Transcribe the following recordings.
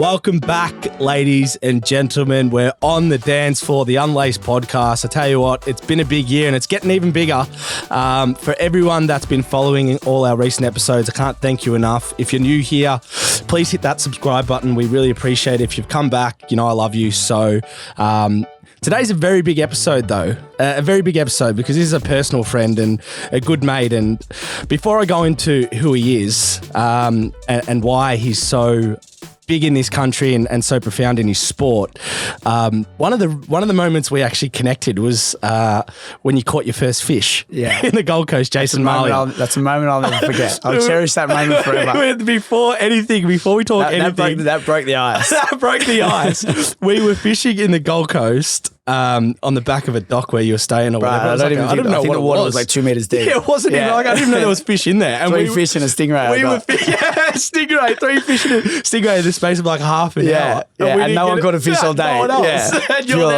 Welcome back, ladies and gentlemen. We're on the dance floor, the Unlaced podcast. I tell you what, it's been a big year and it's getting even bigger. For everyone that's been following all our recent episodes, I can't thank you enough. If you're new here, please hit that subscribe button. We really appreciate it. If you've come back, you know I love you. So today's a very big episode, though. A very big episode because this is a personal friend and a good mate. And before I go into who he is and why he's so big in this country and so profound in his sport, one of the moments we actually connected was when you caught your first fish in the Gold Coast, Jason Mallia. That's a moment I'll never forget. I'll cherish that moment forever. Before we talk anything. That broke the ice. That broke the ice. We were fishing in the Gold Coast on the back of a dock where you were staying or whatever. I don't know what it was. It was like 2 meters deep. Yeah, it wasn't even like, I didn't know there was fish in there. And three fish and a stingray. Stingray. 3 fish and a stingray in the space of like half an hour. And no one caught a fish all day. No one else. Yeah. And you're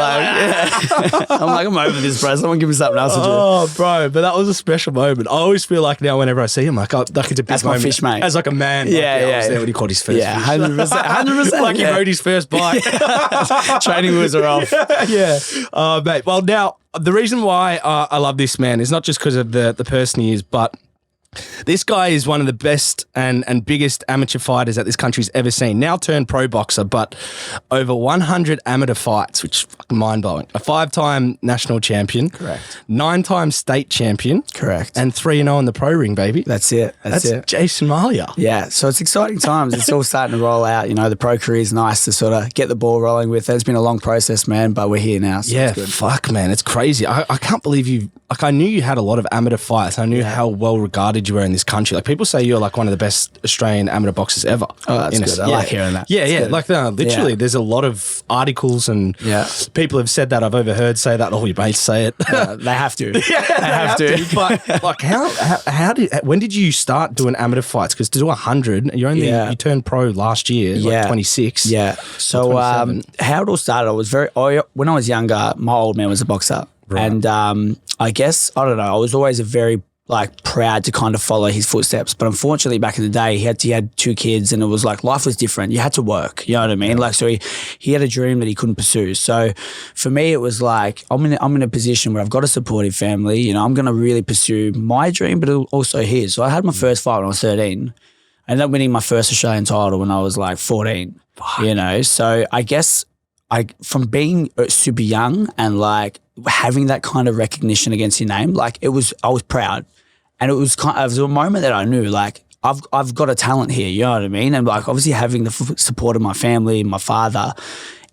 I'm over this, bro. Someone give me something else to do. Oh, bro. But that was a special moment. I always feel like now whenever I see him, like it's a big That's moment. My fish, mate. As like a man. I was there when he caught his first fish. 100%. Like he rode his first bite. Training wheels are off. Yeah. Mate. Well, now, the reason why I love this man is not just because of the person he is, but this guy is one of the best and biggest amateur fighters that this country's ever seen. Now turned pro boxer, but over 100 amateur fights, which is fucking mind-blowing. A 5-time national champion. Correct. 9-time state champion. Correct. And 3-0 in the pro ring, baby. That's it. That's it. Jason Mallia. Yeah, so it's exciting times. It's all starting to roll out. You know, the pro career is nice to sort of get the ball rolling with. It's been a long process, man, but we're here now. So yeah, it's good. fuck, man. It's crazy. I can't believe you. Like, I knew you had a lot of amateur fights. I knew how well regarded you were in this country. Like, people say you're like one of the best Australian amateur boxers ever. Oh, that's good. I like hearing that. Yeah, yeah. Like, literally, there's a lot of articles and people have said that. I've overheard say that. All your mates say it. They have to. Yeah, they have to. But like, when did you start doing amateur fights? Because to do 100, you turned pro last year, like 26. Yeah. So how it all started, when I was younger, my old man was a boxer. Right. And I guess, I don't know, I was always very proud to kind of follow his footsteps. But unfortunately, back in the day, he had 2 kids and it was like life was different. You had to work, you know what I mean? Like, so he had a dream that he couldn't pursue. So for me, it was like, I'm in a position where I've got a supportive family. You know, I'm going to really pursue my dream, but also his. So I had my first fight when I was 13. I ended up winning my first Australian title when I was like 14, you know? So I guess from being super young and like having that kind of recognition against your name, like I was proud. And it was a moment that I knew, like, I've got a talent here, you know what I mean? And like, obviously having the support of my family, my father,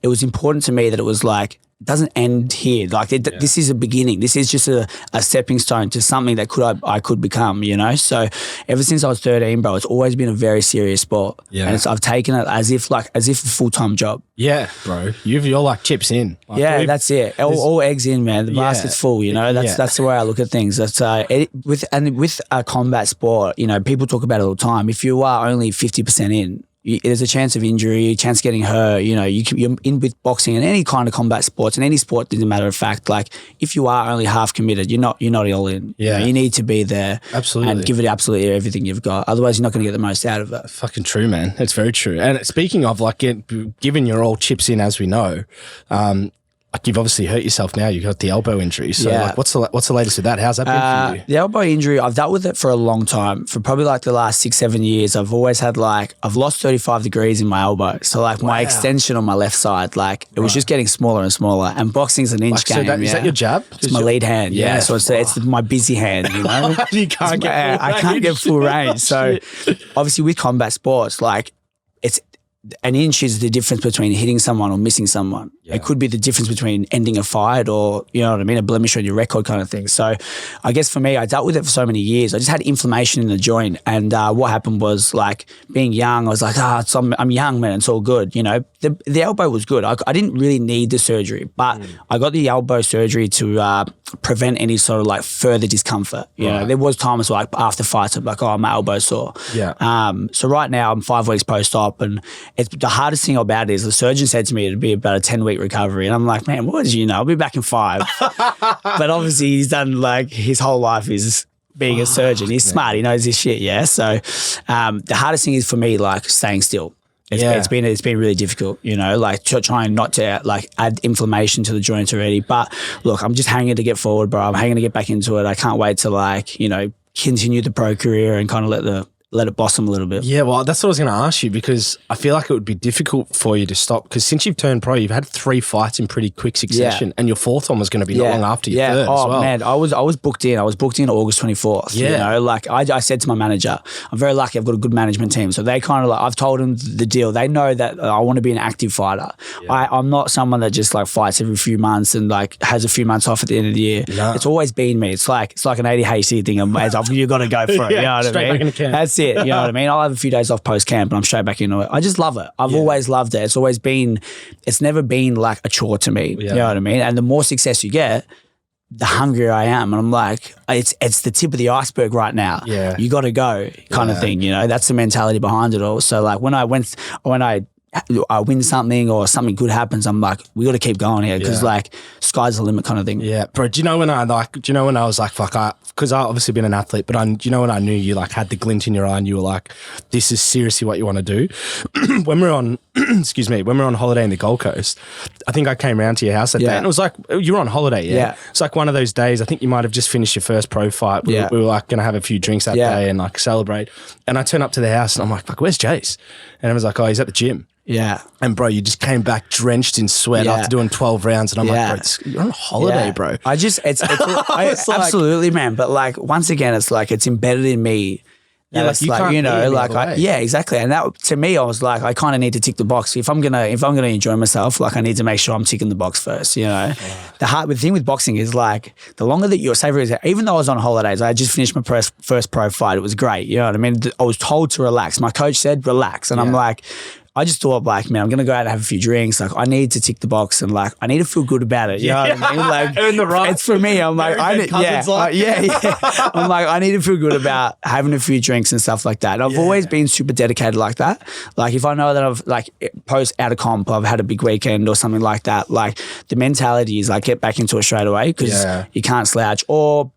it was important to me that it was like, it doesn't end here. Like this is a beginning. This is just a stepping stone to something that I could become, you know? So ever since I was 13, bro, it's always been a very serious sport. Yeah. And I've taken it as if a full-time job. Yeah, bro. You're like chips in. Like, that's it. All eggs in, man. The basket's full, you know? That's the way I look at things. That's with a combat sport, you know, people talk about it all the time. If you are only 50% in, there's a chance of injury, a chance of getting hurt. You know, you're in with boxing and any kind of combat sports, and any sport, as a matter of fact, like if you are only half committed, you're not all in. Yeah. You know, you need to be there. Absolutely. And give it absolutely everything you've got. Otherwise, you're not going to get the most out of it. Fucking true, man. It's very true. And speaking of like giving your all chips in, as we know, like you've obviously hurt yourself now. You got the elbow injury. So like, what's the latest with that? How's that been for you? The elbow injury, I've dealt with it for a long time. For probably like the last 6-7 years, I've always had I've lost 35 degrees in my elbow. So like my extension on my left side, like it was just getting smaller and smaller. And boxing's an inch game. Is that your jab? It's my lead hand. Yeah. So it's my busy hand, you know? I can't get full range. So obviously with combat sports, like it's, an inch is the difference between hitting someone or missing someone. Yeah. It could be the difference between ending a fight or, you know what I mean, a blemish on your record kind of thing. So I guess for me, I dealt with it for so many years. I just had inflammation in the joint. And what happened was like being young, I was like, I'm young, man. It's all good. You know, the elbow was good. I didn't really need the surgery, but I got the elbow surgery to prevent any sort of like further discomfort. You know, there was times like after fights, I'm like, my elbow's sore. Yeah. So right now I'm 5 weeks post-op, and it's the hardest thing about it is the surgeon said to me it'd be about a 10-week recovery. And I'm like, man, what did you know? I'll be back in 5. But obviously he's done like his whole life is being a surgeon. He's smart. He knows his shit. Yeah. So the hardest thing is for me, like staying still. It's been really difficult, you know, like trying not to like add inflammation to the joint already. But look, I'm just hanging to get forward, bro. I'm hanging to get back into it. I can't wait to like, you know, continue the pro career and kind of let it blossom a little bit. Yeah, well, that's what I was going to ask you, because I feel like it would be difficult for you to stop, because since you've turned pro, you've had 3 fights in pretty quick succession, and your 4th one was going to be not long after your 3rd as well. Man, I was booked in. I was booked in August 24th. Yeah. You know, like I said to my manager, I'm very lucky I've got a good management team. So they kind of like, I've told them the deal. They know that I want to be an active fighter. Yeah. I'm not someone that just like fights every few months and like has a few months off at the end of the year. No. It's always been me. It's like an ADHD thing. You got to go for it. You know what I mean? That's it. You know what I mean? I'll have a few days off post camp and I'm straight back into it. I just love it. I've always loved it. It's never been like a chore to me. You know what I mean? And the more success you get, the hungrier I am. And I'm like, it's the tip of the iceberg right now. Yeah. You got to go kind of thing, you know? That's the mentality behind it all. So like when I win something or something good happens, I'm like, we got to keep going here, because like sky's the limit kind of thing. Yeah, bro. Do you know when I was like, fuck, because I've obviously been an athlete, but do you know when I knew you like had the glint in your eye and you were like, this is seriously what you want to do? When we were on, when we were on holiday in the Gold Coast, I think I came round to your house that day, and it was like, you were on holiday, yeah? It's like one of those days, I think you might have just finished your first pro fight. We were like going to have a few drinks that day and like celebrate. And I turn up to the house and I'm like, fuck, where's Jace? And I was like, oh, he's at the gym. Yeah. And bro, you just came back drenched in sweat after doing 12 rounds. And I'm like, bro, you're on holiday, bro. Absolutely, man. But like, once again, it's like, it's embedded in me. Yeah, like you can't, you know, like exactly. And that to me, I was like, I kind of need to tick the box. If I'm gonna enjoy myself, like I need to make sure I'm ticking the box first. You know, the thing with boxing is like the longer that you're savoring, even though I was on holidays, I just finished my first pro fight. It was great. You know what I mean? I was told to relax. My coach said relax, and I'm like, I just thought like, man, I'm going to go out and have a few drinks. Like I need to tick the box and like, I need to feel good about it. You know what I mean? Like earn the right. It's for me. I'm like, I'm like, I need to feel good about having a few drinks and stuff like that. And I've always been super dedicated like that. Like if I know that I've like post out of comp, I've had a big weekend or something like that. Like the mentality is like get back into it straight away, because you can't slouch, or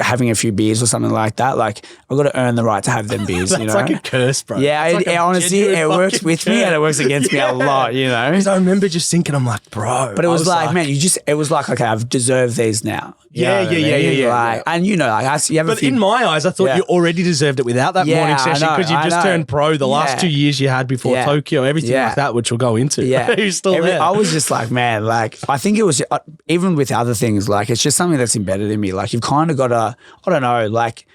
having a few beers or something like that. Like I've got to earn the right to have them beers. It's like a curse, bro. Yeah, like honestly, it works with me and it works against me a lot, you know. Because I remember just thinking, I'm like, bro. But it was like, man, it was like, okay, I've deserved these now. Yeah. Like, and you know, like you have but in my eyes, I thought you already deserved it without that morning session, because you've just turned pro the last 2 years you had before Tokyo, everything like that, which we'll go into. Yeah. You're still there. I was just like, man, like I think it was, even with other things, like it's just something that's embedded in me. Like you've kind of got to, I don't know, like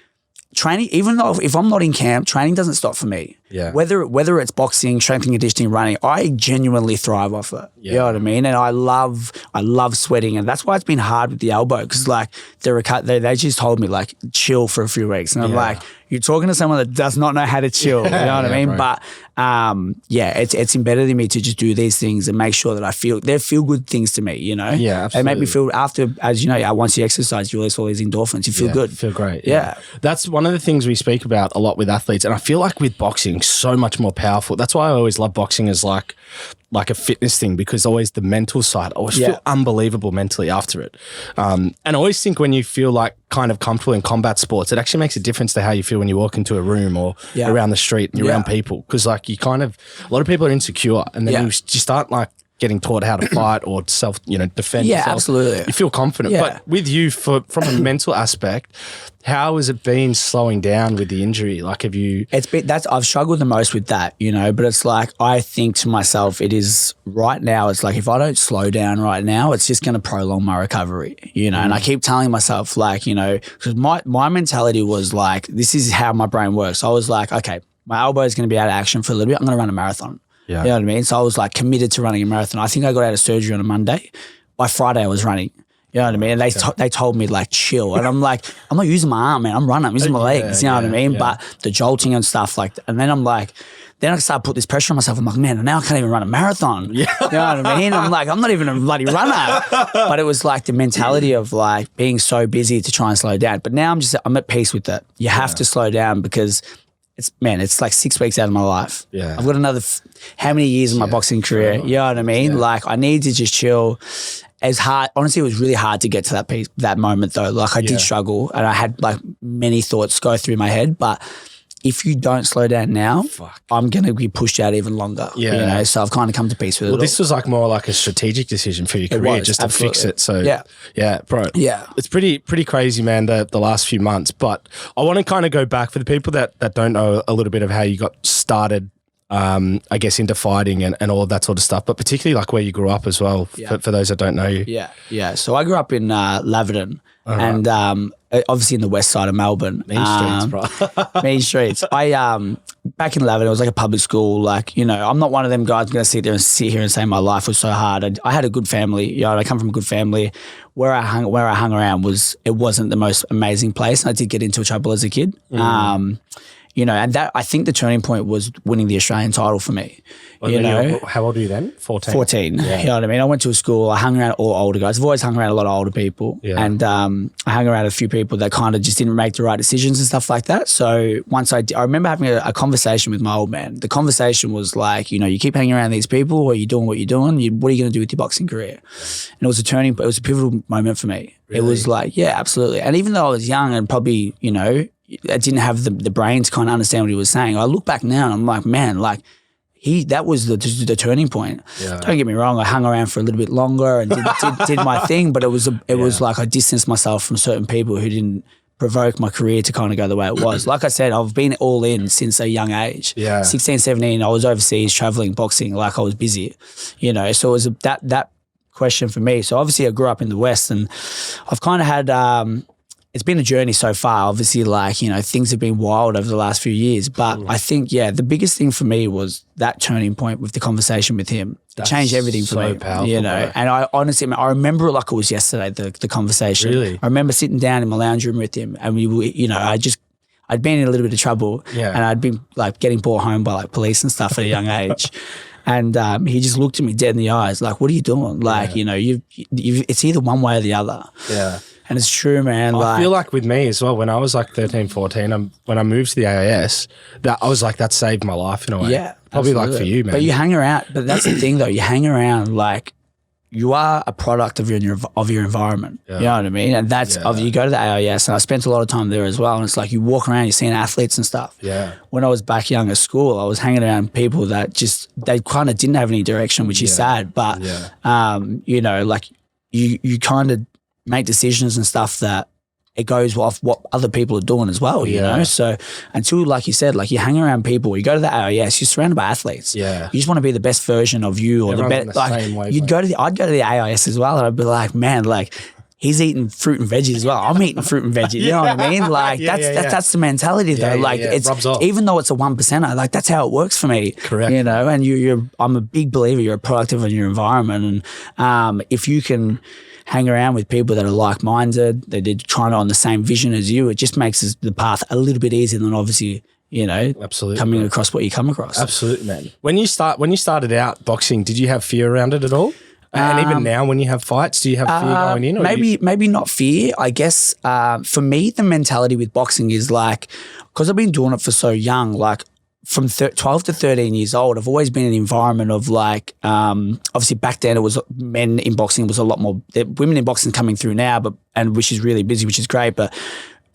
training, even though if I'm not in camp, training doesn't stop for me. Yeah. Whether it's boxing, strength and conditioning, running, I genuinely thrive off it. Yeah. You know what I mean? And I love sweating, and that's why it's been hard with the elbow, because like they just told me like chill for a few weeks, and I'm like, you're talking to someone that does not know how to chill. You know what I mean? Right. But it's embedded in me to just do these things and make sure that they feel good things to me. You know? Yeah, absolutely. They make me feel, after, as you know, once you exercise, you release all these endorphins. You feel good. You feel great. Yeah. That's one of the things we speak about a lot with athletes, and I feel like with boxing, so much more powerful. That's why I always love boxing as like a fitness thing, because always the mental side, I always feel unbelievable mentally after it. And I always think when you feel like kind of comfortable in combat sports, it actually makes a difference to how you feel when you walk into a room or around the street and you're around people. Because like a lot of people are insecure, and then you start like getting taught how to fight or defend yourself. Yeah, absolutely. You feel confident. Yeah. But with you, from a mental aspect, how has it been slowing down with the injury? Like, I've struggled the most with that, you know, but it's like, I think to myself, it is right now, it's like, if I don't slow down right now, it's just going to prolong my recovery, you know? And I keep telling myself, like, you know, because my mentality was like, this is how my brain works. I was like, okay, my elbow is going to be out of action for a little bit. I'm going to run a marathon. Yeah. You know what I mean? So I was like committed to running a marathon. I think I got out of surgery on a Monday. By Friday I was running. You know what I mean? And they told me like chill. And I'm like, I'm not using my arm, man. I'm running. I'm using my legs. You know what I mean? Yeah. But the jolting and stuff and then I'm like, then I started to put this pressure on myself. I'm like, man, now I can't even run a marathon. Yeah. You know what I mean? I'm like, I'm not even a bloody runner. But it was like the mentality of like being so busy to try and slow down. But now I'm at peace with it. You have to slow down, because it's like 6 weeks out of my life. Yeah. I've got another how many years in my boxing career? You know what I mean? Yeah. Like I need to just chill. Honestly, it was really hard to get to that moment though. Like I did struggle, and I had like many thoughts go through my head, but if you don't slow down now, I'm going to be pushed out even longer. Yeah. You know, so I've kind of come to peace with it. Well, this was like more like a strategic decision for your career, just to fix it. So yeah, bro. Yeah. It's pretty crazy, man, the last few months. But I want to kind of go back for the people that don't know a little bit of how you got started, I guess, into fighting and all of that sort of stuff, but particularly like where you grew up as well, for those that don't know you. Yeah. So I grew up in Laverton and obviously in the west side of Melbourne. Mean streets, bro. Mean streets. I back in Laverton, it was like a public school. Like, you know, I'm not one of them guys going to sit here and say my life was so hard. I had a good family. You know, I come from a good family. Where I hung around wasn't the most amazing place. I did get into trouble as a kid. You know, and that, I think the turning point was winning the Australian title for me. You know, how old were you then? 14. 14. Yeah. You know what I mean? I went to a school. I hung around all older guys. I've always hung around a lot of older people. Yeah. And I hung around a few people that kind of just didn't make the right decisions and stuff like that. So once I remember having a conversation with my old man. The conversation was like, you know, you keep hanging around these people, or you're doing what you're doing. What are you going to do with your boxing career? And it was a pivotal moment for me. Really? It was like, yeah, absolutely. And even though I was young and probably, you know, I didn't have the brain to kind of understand what he was saying. I look back now and I'm like, man, like that was the turning point. Yeah. Don't get me wrong. I hung around for a little bit longer and did my thing, but it was like I distanced myself from certain people who didn't provoke my career to kind of go the way it was. Like I said, I've been all in since a young age. Yeah. 16, 17, I was overseas traveling, boxing, like I was busy, you know, so it was that question for me. So obviously I grew up in the West and I've kind of had, it's been a journey so far. Obviously, like, you know, things have been wild over the last few years. But I think, the biggest thing for me was that turning point with the conversation with him. It changed everything for me. Powerful, you know, bro. And I honestly, I remember it like it was yesterday, the conversation. Really? I remember sitting down in my lounge room with him and I'd been in a little bit of trouble and I'd been like getting brought home by like police and stuff at a young age. And he just looked at me dead in the eyes, like, what are you doing? Like, you know, it's either one way or the other. Yeah. And it's true, man. I feel like with me as well, when I was like 13, 14, when I moved to the AIS, that I was like, that saved my life in a way. Yeah. Probably absolutely. Like for you, man. But you hang around, but that's the thing though, you hang around like you are a product of your environment. Yeah. You know what I mean? And that's, you go to the AIS and I spent a lot of time there as well. And it's like you walk around, you're seeing athletes and stuff. Yeah. When I was back young at school, I was hanging around people that they kind of didn't have any direction, which is sad. But, you know, like you kind of make decisions and stuff that it goes off what other people are doing as well, you know? So until, like you said, like you hang around people, you go to the AIS, you're surrounded by athletes. Yeah. You just want to be the best version of you or everyone's the best. Like I'd go to the AIS as well and I'd be like, man, like he's eating fruit and veggies as well. I'm eating fruit and veggies. You know what I mean? Like that's the mentality though. Like it's, even though it's a 1%er, like that's how it works for me. Correct. You know, and I'm a big believer you're a product of your environment. And if you can hang around with people that are like-minded, they're trying on the same vision as you, it just makes the path a little bit easier than obviously, you know, coming across what you come across. Absolutely, man. When you started out boxing, did you have fear around it at all? And even now when you have fights, do you have fear going in? Or maybe not fear. I guess for me, the mentality with boxing is like, because I've been doing it for so young, like from 12 to 13 years old, I've always been in an environment of like, obviously back then it was men in boxing was a lot more, women in boxing coming through now, and which is really busy, which is great. But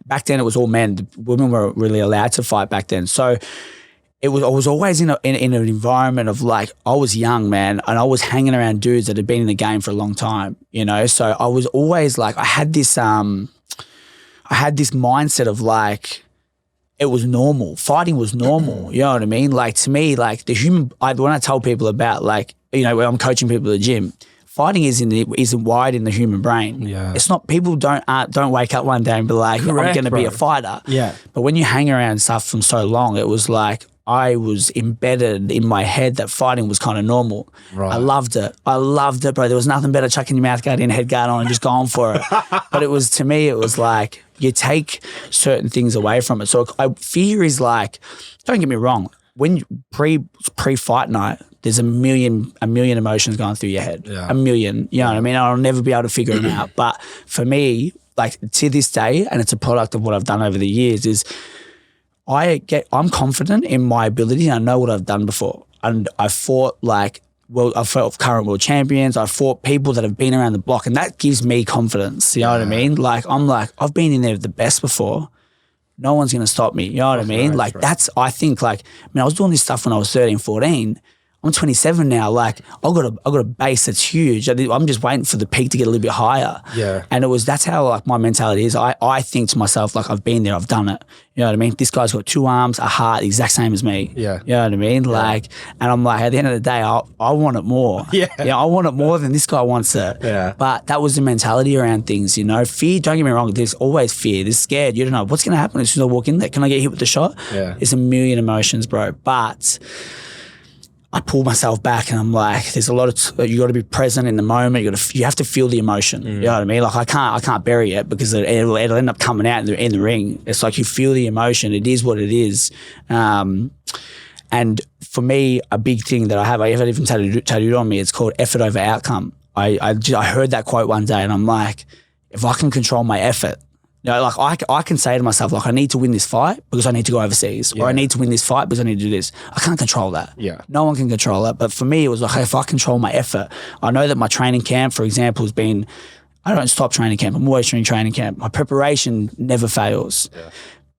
back then it was all men. Women weren't really allowed to fight back then. So I was always in an environment of like, I was young, man, and I was hanging around dudes that had been in the game for a long time, you know? So I was always like, I had this mindset of like, it was normal. Fighting was normal. You know what I mean? Like to me, like when I tell people about like, you know, when I'm coaching people at the gym, fighting isn't wired in the human brain. Yeah. It's not, people don't wake up one day and be like, I'm going to be a fighter. Yeah. But when you hang around stuff from so long, it was like, I was embedded in my head that fighting was kind of normal. Right. I loved it, bro. There was nothing better chucking your mouth guard in, head guard on and just going for it. But it was, to me, it was like you take certain things away from it. So fear is like, don't get me wrong, when pre-fight night, there's a million emotions going through your head. Yeah. A million, you know what I mean? I'll never be able to figure them out. But for me, like to this day, and it's a product of what I've done over the years, is I'm confident in my ability. And I know what I've done before. And I fought I've fought current world champions. I've fought people that have been around the block, and that gives me confidence. You know what I mean? Like, I'm like, I've been in there with the best before. no one's going to stop me. You know what I mean? Right, like right. that's, I think like, I was doing this stuff when I was 13, 14. I'm 27 now. Like I got a base that's huge. I'm just waiting for the peak to get a little bit higher. Yeah. And that's how like my mentality is. I think to myself, like I've been there, I've done it. You know what I mean? This guy's got 2 arms, a heart, the exact same as me. Yeah. You know what I mean? Yeah. Like, and I'm like, at the end of the day, I want it more. Yeah. I want it more than this guy wants it. Yeah. But that was the mentality around things, you know. Fear, don't get me wrong, there's always fear. There's scared. You don't know what's going to happen as soon as I walk in there. Can I get hit with the shot? Yeah. It's a million emotions, bro. But I pull myself back and I'm like, there's a lot of, you got to be present in the moment. You have to feel the emotion. You know what I mean? Like I can't bury it because it'll end up coming out in the ring. It's like you feel the emotion. It is what it is. And for me, a big thing that I haven't even tattooed on me, it's called effort over outcome. I heard that quote one day and I'm like, if I can control my effort, you know, like I can say to myself, like I need to win this fight because I need to go overseas, or I need to win this fight because I need to do this. I can't control that. Yeah. No one can control that. But for me, it was like, hey, if I control my effort, I know that my training camp, for example, has been, I don't stop training camp. I'm always doing training camp. My preparation never fails. Yeah.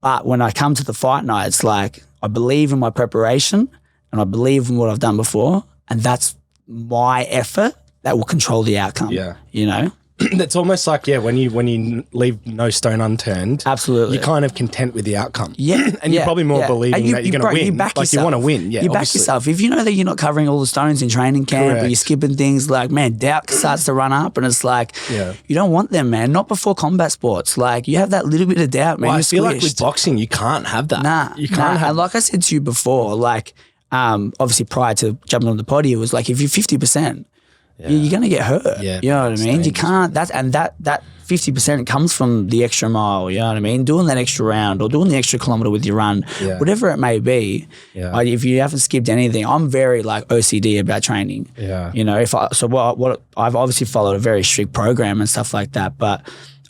But when I come to the fight night, it's like I believe in my preparation and I believe in what I've done before, and that's my effort that will control the outcome. Yeah. You know? That's almost like, when you leave no stone unturned. Absolutely. You're kind of content with the outcome. Yeah. And you're probably more believing that you're going to win. You back like yourself. you want to win. Yeah, you back yourself. If you know that you're not covering all the stones in training camp, Correct. or you're skipping things, like, man, doubt starts to run up and it's like, you don't want them, man. Not before combat sports. Like, you have that little bit of doubt, man. Well, I you're feel like squished. with boxing, you can't have that. You can't have. And like I said to you before, like, obviously prior to jumping on the potty, it was like, if you're 50%, you're going to get hurt. Yeah, you know what I mean? You can't, that 50% comes from the extra mile, you know what I mean? Doing that extra round or doing the extra kilometre with your run, whatever it may be. Yeah. If you haven't skipped anything, I'm very like OCD about training. Yeah. You know, what I've obviously followed a very strict program and stuff like that, but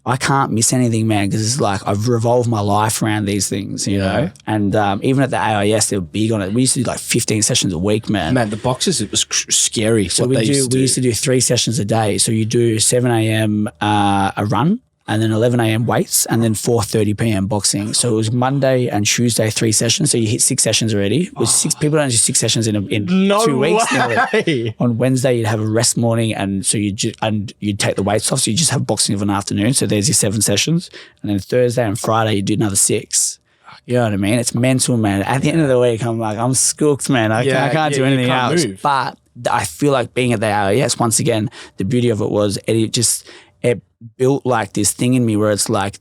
I can't miss anything, man, because it's like I've revolved my life around these things, you know? And even at the AIS, they were big on it. We used to do like 15 sessions a week, man. Man, the boxers, it was scary. So we used to do 3 sessions a day. So you do 7 a.m. A run, and then 11 a.m. weights, and then 4:30 p.m. boxing. So it was Monday and Tuesday 3 sessions. So you hit 6 sessions already. With 6 people don't do 6 sessions in 2 weeks. Nearly. On Wednesday you'd have a rest morning, and so you'd take the weights off. So you just have boxing of an afternoon. So there's your 7 sessions, and then Thursday and Friday you do another 6. You know what I mean? It's mental, man. At the end of the week, I'm like, I'm skooked, man. I can't do anything else. Move. But I feel like being at the AIS, once again, the beauty of it was it built like this thing in me where it's like,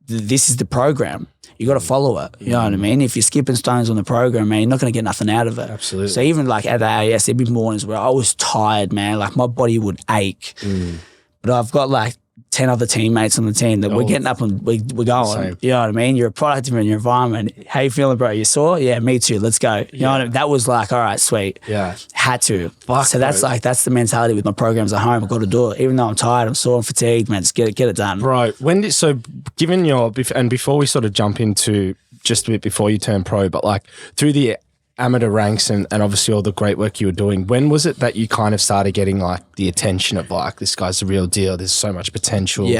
this is the program. You got to follow it. You know what I mean? If you're skipping stones on the program, man, you're not going to get nothing out of it. Absolutely. So even like at the AIS, there'd be mornings where I was tired, man. Like my body would ache. But I've got like 10 other teammates on the team that we're getting up and we're going. Same. You know what I mean? You're a product of your environment. How you feeling, bro? You sore? Yeah, me too. Let's go. You know what I mean? That was like, all right, sweet. Yeah. Had to. So that's the mentality with my programs at home. I've got to do it. Even though I'm tired, I'm sore, I'm fatigued, man, just get it done. Bro, given and before we sort of jump into just a bit before you turn pro, but like through the amateur ranks and obviously all the great work you were doing, when was it that you kind of started getting like the attention of like, this guy's the real deal, there's so much potential,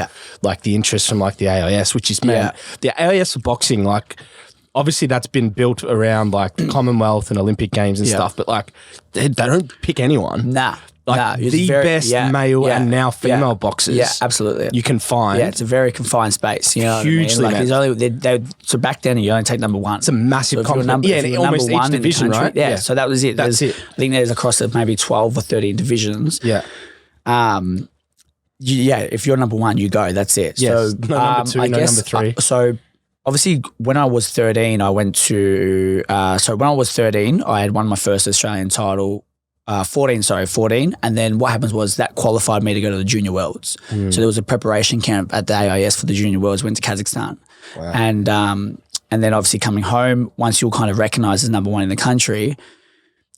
like the interest from like the AIS, which is, man, the AIS for boxing, like obviously that's been built around like the Commonwealth and Olympic Games and stuff, but like they don't pick anyone. Like the best male and now female boxers. Yeah, absolutely. You can find. Yeah, it's a very confined space. You know hugely. What I mean? Like so back then you only take number 1. It's a massive competition. Yeah, almost each division, right? Yeah, so that was it. That's it. I think there's across maybe 12 or 13 divisions. Yeah. If you're number 1, you go. That's it. Yes. So no number 2, no number 3. So obviously when I was 13, I went to. So when I was 13, I had won my first Australian title. 14. And then what happens was that qualified me to go to the Junior Worlds. So there was a preparation camp at the AIS for the Junior Worlds, went to Kazakhstan. Wow. And then obviously coming home, once you're kind of recognised as number 1 in the country,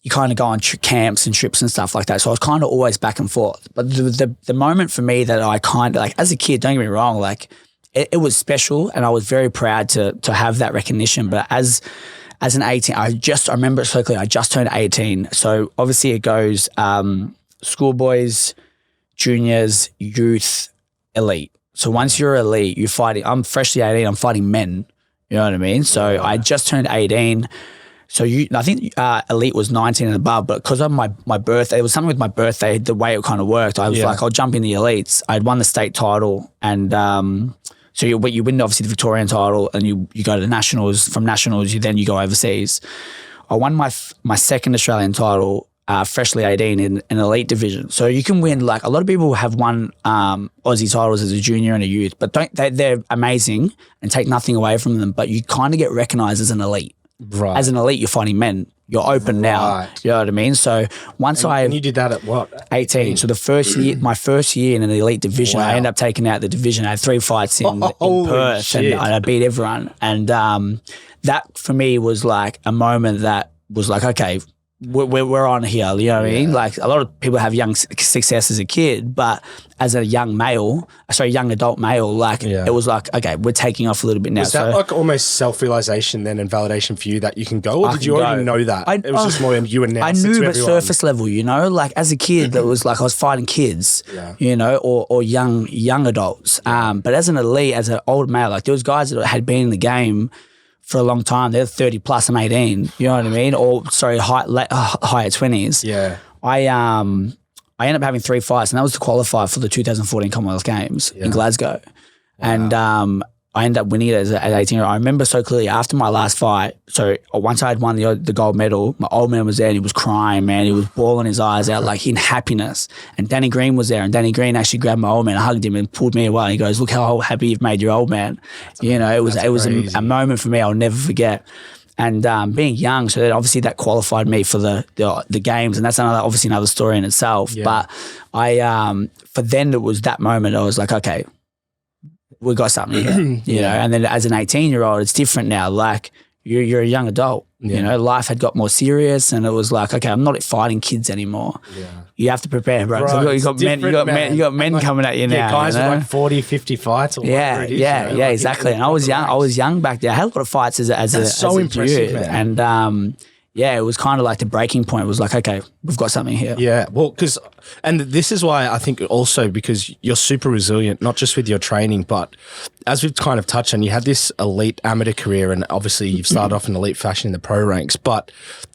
you kind of go on camps and trips and stuff like that. So I was kind of always back and forth. But the moment for me that I kind of like, as a kid, don't get me wrong, like it was special and I was very proud to have that recognition. But as an 18, I remember it so clearly, I just turned 18. So obviously it goes schoolboys, juniors, youth, elite. So once you're elite, you're fighting, I'm freshly 18, I'm fighting men You know what I mean? So I just turned 18. So I think elite was 19 and above, but because of my birthday, it was something with my birthday, the way it kind of worked. I was like, I'll jump in the elites. I'd won the state title, and so you win obviously the Victorian title, and you go to the nationals. From nationals, you go overseas. I won my second Australian title, freshly 18 in an elite division. So you can win, like a lot of people have won Aussie titles as a junior and a youth, but they're amazing and take nothing away from them. But you kind of get recognised as an elite. Right. As an elite, you're fighting men. You're open now. You know what I mean? So and you did that at what? 18. So the first year, my first year in an elite division, I ended up taking out the division. I had 3 fights in Perth, and I beat everyone. And that for me was like a moment that was like, okay, we're on here, you know what I mean? Like a lot of people have young success as a kid, but as a young adult male, like it was like, okay, we're taking off a little bit now. Was that like almost self-realization then and validation for you that you can go, or did you already know that? It was just more you announced it to everyone. I knew, but surface level, you know, like as a kid, that was like I was fighting kids, you know, or young adults. But as an elite, as an old male, like there was guys that had been in the game for a long time. They're 30 plus, I'm 18. You know what I mean? Or sorry, higher 20s. Yeah. I ended up having 3 fights, and that was to qualify for the 2014 Commonwealth Games in Glasgow. Wow. And I ended up winning it as 18. I remember so clearly after my last fight. So once I had won the gold medal, my old man was there and he was crying, man. He was bawling his eyes out like in happiness. And Danny Green was there, and Danny Green actually grabbed my old man, hugged him, and pulled me away. He goes, "Look how happy you've made your old man." You know, it was a moment for me I'll never forget. And being young, so obviously that qualified me for the games, and that's obviously another story in itself. Yeah. But for then it was that moment I was like, okay, we got something here, you know. And then as an 18-year-old, it's different now. Like you're a young adult, you know. Life had got more serious, and it was like, okay, I'm not fighting kids anymore. Yeah. You have to prepare, bro. So you got men coming at you now. Guys with like 40, 50 fights. Or exactly. And I was young back there. I had a lot of fights as so a impressive, dude. man. And it was kind of like the breaking point. It was like, okay, we've got something here. Yeah, well, and this is why I think also because you're super resilient, not just with your training, but as we've kind of touched on, you had this elite amateur career, and obviously you've started off in elite fashion in the pro ranks, but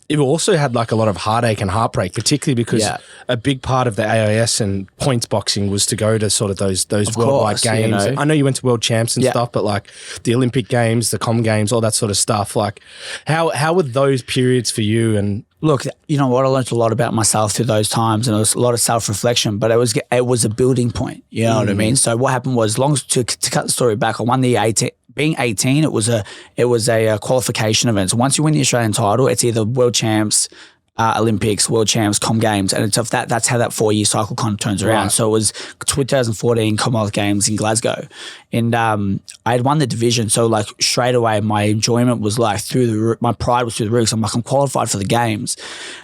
you also had like a lot of heartache and heartbreak, particularly because a big part of the AIS and points boxing was to go to sort of those worldwide games. You know. I know you went to world champs and stuff, but like the Olympic games, the Com games, all that sort of stuff. Like how were those periods for you? And look, you know what? I learned a lot about myself through those times, and it was a lot of self-reflection, but it was a building point. You know what I mean? So what happened was, to cut the story back, I won the 18. Being 18, it was a qualification event. So once you win the Australian title, it's either world champs, Olympics, world champs, Com games, and that's how that 4-year cycle kind of turns around. Right. So it was 2014 Commonwealth Games in Glasgow, and I had won the division. So like straight away, my enjoyment was like my pride was through the roof. So I'm like, I'm qualified for the games.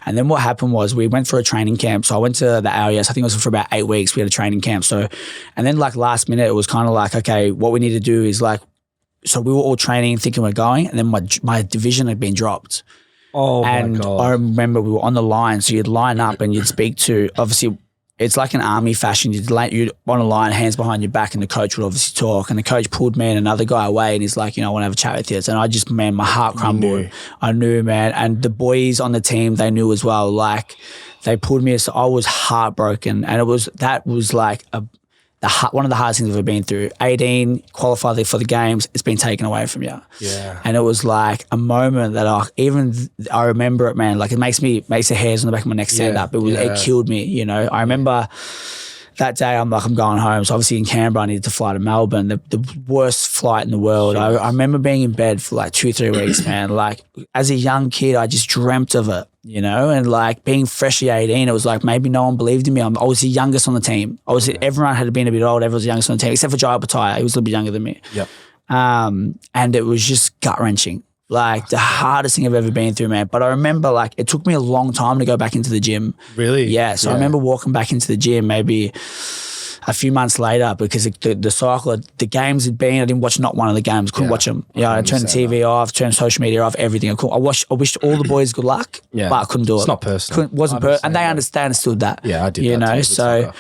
And then what happened was we went for a training camp. So I went to the AIS. I think it was for about 8 weeks. We had a training camp. So, and then like last minute, it was kind of like, okay, what we need to do is like. So we were all training, thinking we're going, and then my division had been dropped. Oh, and my God. I remember we were on the line, so you'd line up and you'd speak to, obviously, it's like an army fashion. You'd on a line, hands behind your back, and the coach would obviously talk. And the coach pulled me and another guy away, and he's like, you know, I want to have a chat with you. And I just, man, my heart crumbled. I knew, man. And the boys on the team, they knew as well. Like, they pulled me, so I was heartbroken. And that was like one of the hardest things I've ever been through. 18, qualified for the games, it's been taken away from you. Yeah. And it was like a moment that I remember it, man. Like it makes the hairs on the back of my neck stand up. It killed me, you know. I remember that day I'm going home. So obviously in Canberra I needed to fly to Melbourne, the worst flight in the world. I remember being in bed for like 2-3 weeks, man. Like as a young kid, I just dreamt of it, you know, and like being freshly 18, it was like maybe no one believed in me. I was the youngest on the team. Everyone had been a bit old. Everyone was the youngest on the team, except for Jai Bataille. He was a little bit younger than me. Yep. And it was just gut-wrenching. Like the hardest thing I've ever been through, man. But I remember like it took me a long time to go back into the gym. Really? Yeah. So I remember walking back into the gym maybe a few months later because the cycle, the games had been, I didn't watch not one of the games, couldn't watch them. Yeah, I turned the TV off, turned social media off, everything. I wished all the boys good luck, but I couldn't do it. It's not personal. Wasn't personal. And they understood that. Yeah, I did you that know, too, so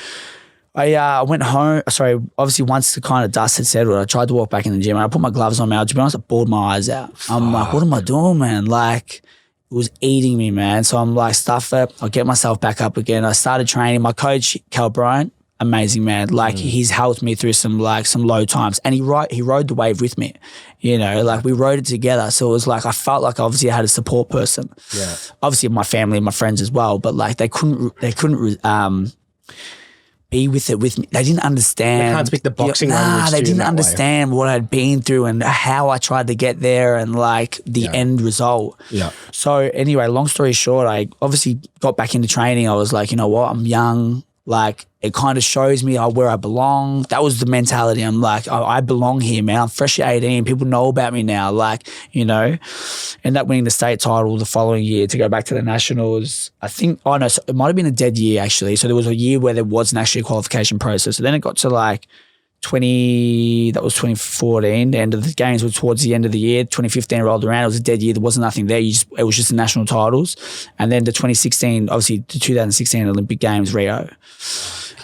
I went home. Sorry, obviously once the kind of dust had settled, I tried to walk back in the gym and I put my gloves on, man. To be honest, I bawled my eyes out. I'm like, what am I doing, man? Like, it was eating me, man. So I'm like, stuff it. I'll get myself back up again. I started training. My coach, Cal Bryant, amazing man. Like he's helped me through some low times, and he rode the wave with me. You know, like we rode it together. So it was like I felt like obviously I had a support person. Yeah. Obviously my family and my friends as well, but like they couldn't be with it with me. They didn't understand. They can't speak the boxing language. They didn't understand what I'd been through and how I tried to get there and like the end result. Yeah. So anyway, long story short, I obviously got back into training. I was like, you know what, I'm young. Like it kind of shows me where I belong. That was the mentality. I'm like, I belong here, man. I'm fresh at 18. People know about me now. Like, you know, ended up winning the state title the following year to go back to the nationals. I think, so it might have been a dead year actually. So there was a year where there wasn't actually a qualification process. So then it got to like 2014, the end of the games was towards the end of the year. 2015 rolled around. It was a dead year. There wasn't nothing there. It was just the national titles. And then the 2016, obviously the 2016 Olympic Games, Rio.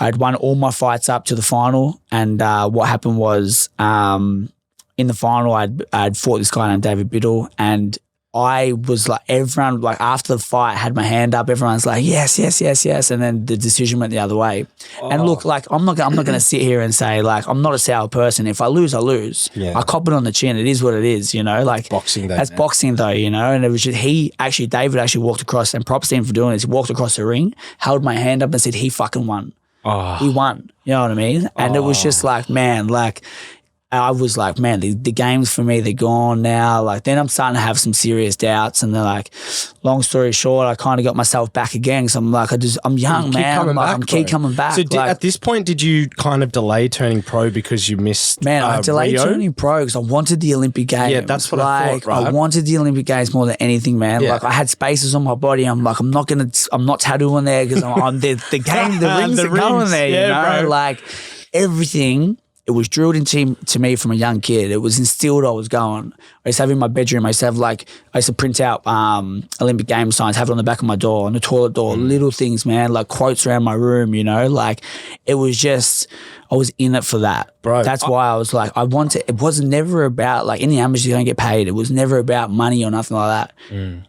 I'd won all my fights up to the final. And what happened was in the final, I'd fought this guy named David Biddle, and I was like, everyone, like after the fight, had my hand up. Everyone's like, yes, yes, yes, yes. And then the decision went the other way. Oh. And look, like, I'm not going to sit here and say, like, I'm not a sour person. If I lose, I lose. Yeah. I cop it on the chin. It is what it is, you know? Like, boxing though. That's boxing though, you know? And it was just, David actually walked across, and props to him for doing this. He walked across the ring, held my hand up and said, he fucking won. Oh. He won. You know what I mean? And it was just like, man, like, I was like, man, the games for me, they're gone now. Like, then I'm starting to have some serious doubts. And they're like, long story short, I kind of got myself back again. So I'm like, I'm young, man. I'm keep coming back. So at this point, did you kind of delay turning pro because you missed Man, I delayed turning pro because I wanted the Olympic Games. Yeah, that's what I thought, right? I wanted the Olympic Games more than anything, man. Yeah. Like, I had spaces on my body. I'm like, I'm not tattooing there because I'm the game, the rings are going there, you know? Bro. Like, everything. It was drilled into me from a young kid. It was instilled I was going. I used to have in my bedroom, I used to print out Olympic Games signs, have it on the back of my door, on the toilet door, little things, man, like quotes around my room, you know? Like, it was just, I was in it for that. Bro. That's why I was like, it was never about, like, in the amateurs you don't get paid. It was never about money or nothing like that.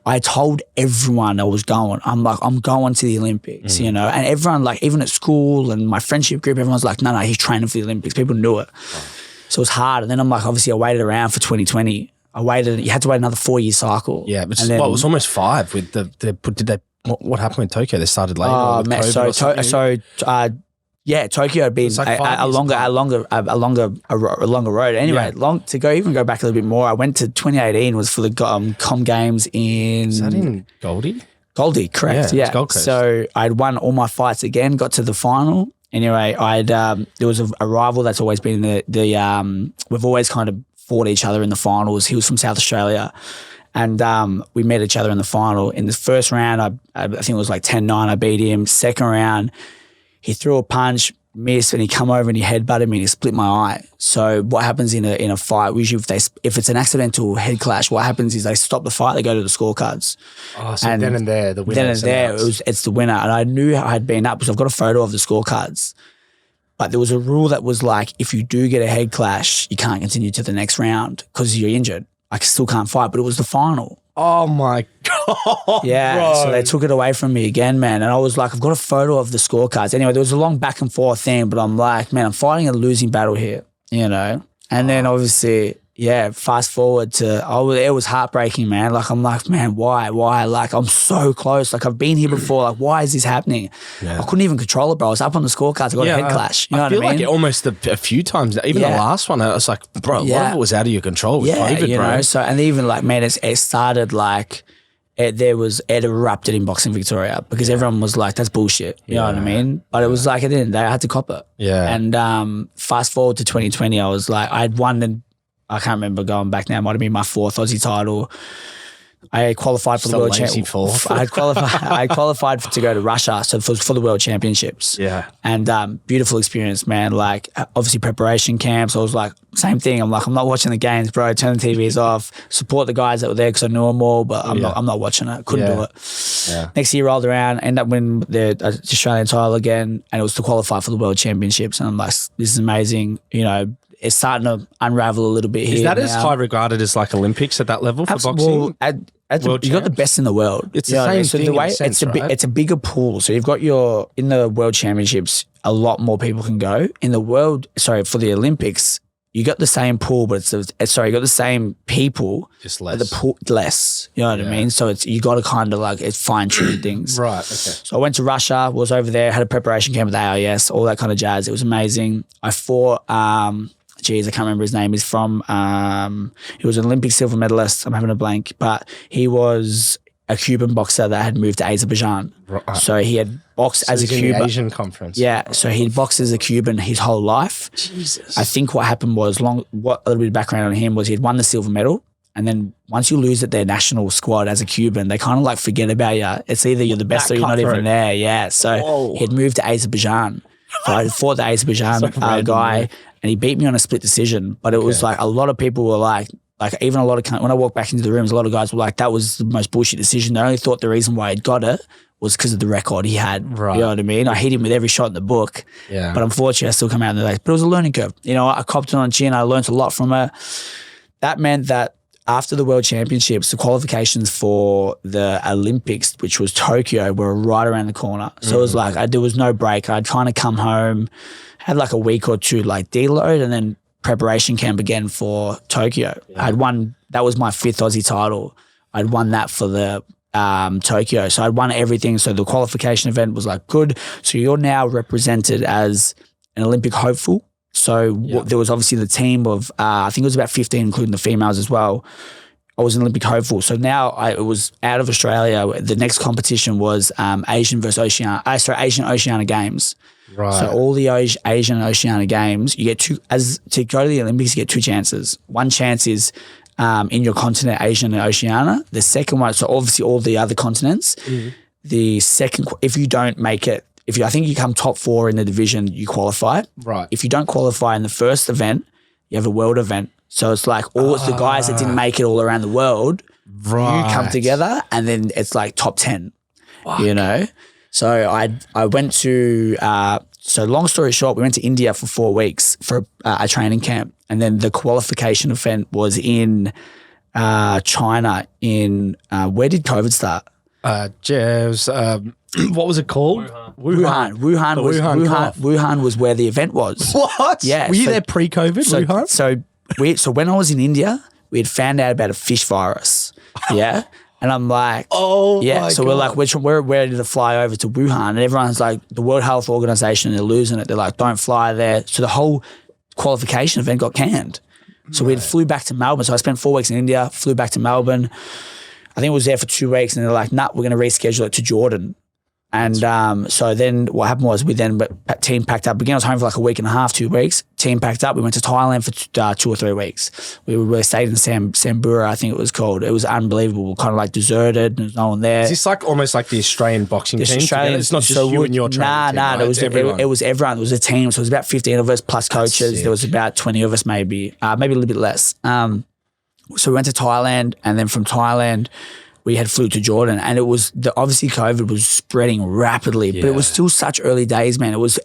I told everyone I was going. I'm like, I'm going to the Olympics, you know? And everyone, like, even at school and my friendship group, everyone's like, no, he's training for the Olympics. People knew it. So it was hard. And then I'm like, obviously I waited around for 2020. You had to wait another 4-year cycle. Yeah, but it was almost 5 with what happened in Tokyo? They started later. Tokyo had been like a longer road. Anyway, to go back a little bit more, I went to 2018 was for the Com Games in. Is that in Goldie? Goldie, correct. Yeah. Gold Coast. So I'd won all my fights again, got to the final. Anyway, there was a rival that's always been we've always kind of fought each other in the finals. He was from South Australia. And we met each other in the final. In the first round, I think it was like 10-9, I beat him. Second round, he threw a punch, missed, and he come over and he headbutted me and he split my eye. So what happens in a fight, usually if it's an accidental head clash, what happens is they stop the fight, they go to the scorecards. Oh, so then and there, the winner. Then and there, it's the winner. And I knew I had been up because I've got a photo of the scorecards. But there was a rule that was like, if you do get a head clash, you can't continue to the next round because you're injured. I still can't fight, but it was the final. Oh my God. Yeah. Bro. So they took it away from me again, man. And I was like, I've got a photo of the scorecards. Anyway, there was a long back and forth thing, but I'm like, man, I'm fighting a losing battle here, you know? And then obviously, fast forward to, it was heartbreaking, man. Like, I'm like, man, why? Like, I'm so close. Like, I've been here before. Like, why is this happening? Yeah. I couldn't even control it, bro. I was up on the scorecards. I got a head clash. You know what I mean? I feel like almost a few times, even the last one, I was like, bro, a lot of it was out of your control with COVID, you bro. know? So, and even like, man, it started like, it erupted in boxing Victoria because everyone was like, that's bullshit. You know what I mean? But it was like, at the end of the day, I had to cop it. Yeah. And fast forward to 2020, I was like, I'd won I can't remember going back now. It might have been my 4th Aussie title. I qualified for the World Championships. I qualified to go to Russia, so for the World Championships. Yeah. And beautiful experience, man. Like, obviously preparation camps. I was like, same thing. I'm like, I'm not watching the games, bro. Turn the TVs off. Support the guys that were there because I knew them all, but I'm not watching it. Couldn't do it. Yeah. Next year rolled around, ended up winning the Australian title again, and it was to qualify for the World Championships. And I'm like, this is amazing. You know, it's starting to unravel a little bit here. Is that now. as high regarded as like Olympics at that level for boxing? Well, you got the best in the world. It's the same thing. So the way it's a bigger pool. So you've got in the World Championships, a lot more people can go. In the for the Olympics, you got the same pool, but you got the same people, just less. But the pool less. You know what I mean? So you got to kind of like fine tune things. Right. Okay. So I went to Russia, was over there, had a preparation camp with AIS, all that kind of jazz. It was amazing. I fought. I can't remember his name. He's from, he was an Olympic silver medalist. I'm having a blank, but he was a Cuban boxer that had moved to Azerbaijan. Right. So he had boxed as a Cuban. The Asian conference. Yeah. So he'd boxed as a Cuban his whole life. Jesus. I think what happened was, a little bit of background on him was he'd won the silver medal. And then once you lose at their national squad as a Cuban, they kind of like forget about you. It's either you're the best or you're not even there. Yeah. So he'd moved to Azerbaijan. So I fought the Azerbaijan guy. And he beat me on a split decision, but it was like a lot of people were like even a lot of, when I walked back into the rooms, a lot of guys were like, that was the most bullshit decision. They only thought the reason why he'd got it was because of the record he had. Right. You know what I mean? I hit him with every shot in the book, but unfortunately I still come out in the race. But it was a learning curve. You know, I copped it on chin. I learned a lot from it. That meant that after the World Championships, the qualifications for the Olympics, which was Tokyo, were right around the corner. So it was like there was no break. I'd kind of come home, had like a week or two like deload, and then preparation camp again for Tokyo. Yeah. I'd won, that was my 5th Aussie title. I'd won that for the Tokyo. So I'd won everything. So the qualification event was like good. So you're now represented as an Olympic hopeful. So there was obviously the team of, I think it was about 15, including the females as well. I was an Olympic hopeful. So now it was out of Australia. The next competition was Asian Oceania Games. Right. So all the Asian Oceania Games, you get to go to the Olympics, you get 2 chances. One chance is in your continent, Asian and Oceania. The second one, so obviously all the other continents. The second, if you don't make it, I think you come top 4 in the division, you qualify. Right. If you don't qualify in the first event, you have a world event. So it's like it's the guys that didn't make it all around the world. Right. You come together and then it's like top 10. Fuck. You know? So I went to, so long story short, we went to India for 4 weeks for a training camp. And then the qualification event was in China in, where did COVID start? What was it called? Wuhan. Wuhan was where the event was. What? Yeah. Were you there pre-COVID, Wuhan? So when I was in India, we had found out about a fish virus. Yeah. And I'm like, oh, yeah. My so God. we're like, we're ready to fly over to Wuhan. And everyone's like, the World Health Organization, they're losing it. They're like, don't fly there. So the whole qualification event got canned. So we flew back to Melbourne. So I spent 4 weeks in India, flew back to Melbourne. I think I was there for 2 weeks. And they're like, nah, we're going to reschedule it to Jordan. And so then what happened was team packed up. Again, I was home for like a week and a half, 2 weeks. Team packed up. We went to Thailand for 2 or 3 weeks. We stayed in Sambura, I think it was called. It was unbelievable, kind of like deserted. There's no one there. Is this like almost like the Australian boxing team? It's not just you and your training team. Nah, it was everyone. It was everyone. It was a team. So it was about 15 of us plus coaches. There was about 20 of us maybe a little bit less. So we went to Thailand, and then from Thailand, we had flew to Jordan, and it was obviously COVID was spreading rapidly, but it was still such early days, man. It was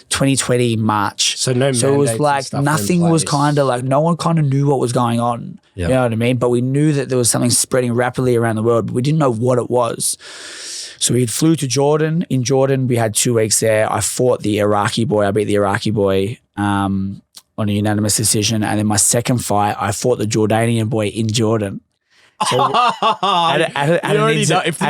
2020 March, so it was like nothing was kind of like no one kind of knew what was going on. Yep. You know what I mean? But we knew that there was something spreading rapidly around the world, but we didn't know what it was. So we flew to Jordan. In Jordan, we had 2 weeks there. I fought the Iraqi boy. I beat the Iraqi boy on a unanimous decision, and then my second fight, I fought the Jordanian boy in Jordan. So if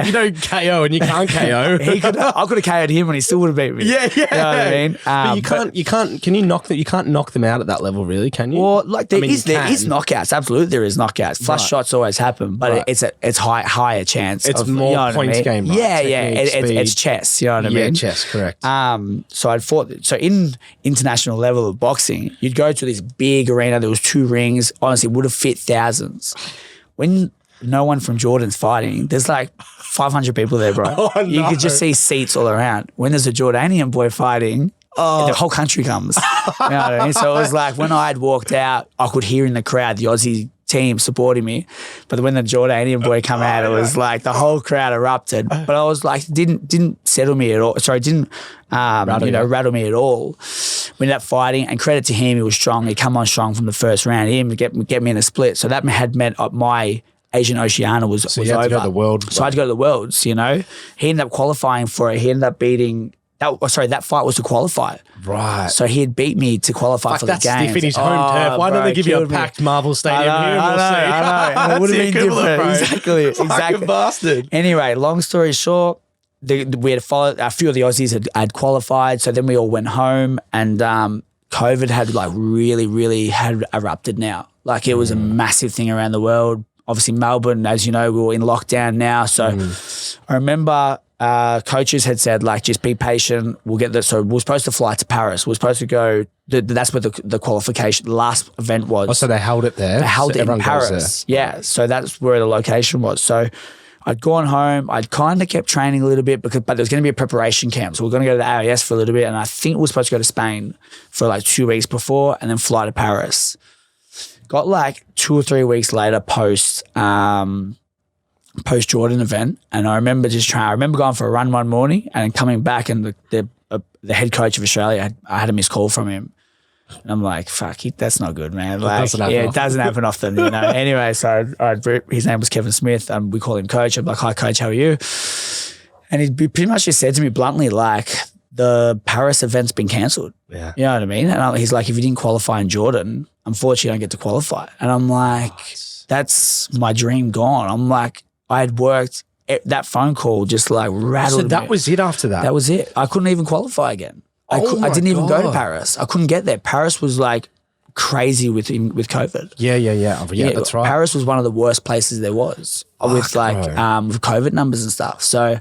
you don't KO and you can't KO, I could have KO'd him and he still would have beat me. Yeah. You know what I mean? But you can't. Can you knock that? You can't knock them out at that level, really? Can you? Well, like there is knockouts. Absolutely, there is knockouts. Flush shots always happen, but it's higher chance. It's more points game. Right? Yeah, it's chess. You know what I mean? Yeah, chess. Correct. So I'd fought. So in international level of boxing, you'd go to this big arena. There was 2 rings. Honestly, would have fit thousands. When no one from Jordan's fighting. There's like 500 people there, bro. Oh, no. You could just see seats all around. When there's a Jordanian boy fighting, the whole country comes. You know what I mean? So it was like when I had walked out, I could hear in the crowd the Aussie team supporting me. But when the Jordanian boy come out, it was like the whole crowd erupted. But I was like, didn't settle me at all. Sorry, didn't rattle me at all. We ended up fighting, and credit to him, he was strong. He come on strong from the first round. He didn't get me in a split. So that had meant my Asian Oceania was you had over. to go to the world. So I had to go to the Worlds, you know. He ended up qualifying for it. He ended up beating that fight was to qualify. Right. So he had beat me to qualify for the games. That's stiff in his home turf. Why don't they give you a packed Marvel Stadium here? I know. It would have been different. Bro. Exactly. Fucking bastard. Anyway, long story short, we had followed, a few of the Aussies had qualified. So then we all went home, and COVID had like really had erupted now. Like it was a massive thing around the world. Obviously Melbourne, as you know, we were in lockdown now. So I remember coaches had said, like, just be patient. We'll get this. So we were supposed to fly to Paris. We were supposed to go. That's where the qualification, the last event was. Oh, so they held it there. They held it in Paris. Yeah. So that's where the location was. So I'd gone home. I'd kind of kept training a little bit but there was going to be a preparation camp. So we are going to go to the AIS for a little bit. And I think we were supposed to go to Spain for like 2 weeks before and then fly to Paris. Got like 2 or 3 weeks later post Jordan event, and I remember I remember going for a run one morning and coming back, and the head coach of Australia, I had a missed call from him, and I'm like, fuck, that's not good, man. Like, it doesn't happen often, you know. Anyway, so his name was Kevin Smith, and we call him Coach. I'm like, hi, Coach, how are you? And he pretty much just said to me bluntly, like, the Paris event's been cancelled. Yeah. You know what I mean? And he's like, if you didn't qualify in Jordan, unfortunately, you don't get to qualify. And I'm like, that's my dream gone. I'm like, I had worked, that phone call just like rattled me. So that was it after that? That was it. I couldn't even qualify again. I didn't even go to Paris. I couldn't get there. Paris was like crazy with COVID. Yeah, that's right. Paris was one of the worst places there was with COVID numbers and stuff. So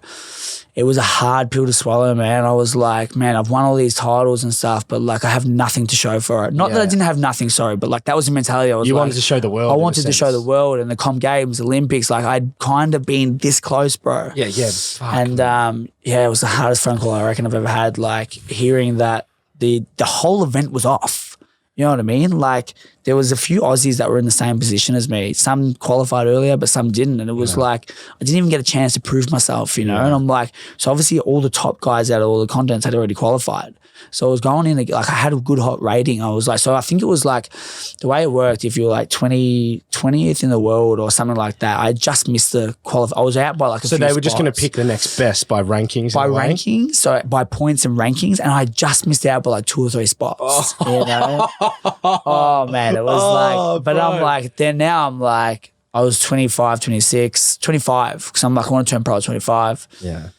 it was a hard pill to swallow, man. I was like, man, I've won all these titles and stuff, but like I have nothing to show for it. Not that I didn't have nothing, sorry, but like that was the mentality. You wanted to show the world. I wanted to show the world, and the Com Games, Olympics, like I'd kind of been this close, bro. Yeah. Fuck. And it was the hardest phone call I reckon I've ever had, like hearing that the whole event was off. You know what I mean? Like there was a few Aussies that were in the same position as me. Some qualified earlier, but some didn't. And it was like, I didn't even get a chance to prove myself, you know? And I'm like, so obviously all the top guys out of all the continents had already qualified. So I was going in, like I had a good hot rating. I was like, so I think it was like the way it worked, if you were like 20th in the world or something like that, I just missed the qualify. I was out by like a few So they were spots. just going to pick the next best by rankings? By rankings, so by points and rankings, and I just missed out by like 2 or 3 spots. You know? Oh man, it was like, but I'm like, then now I'm like, I was 25, 26, 25, because I'm like, I want to turn pro at 25. Yeah.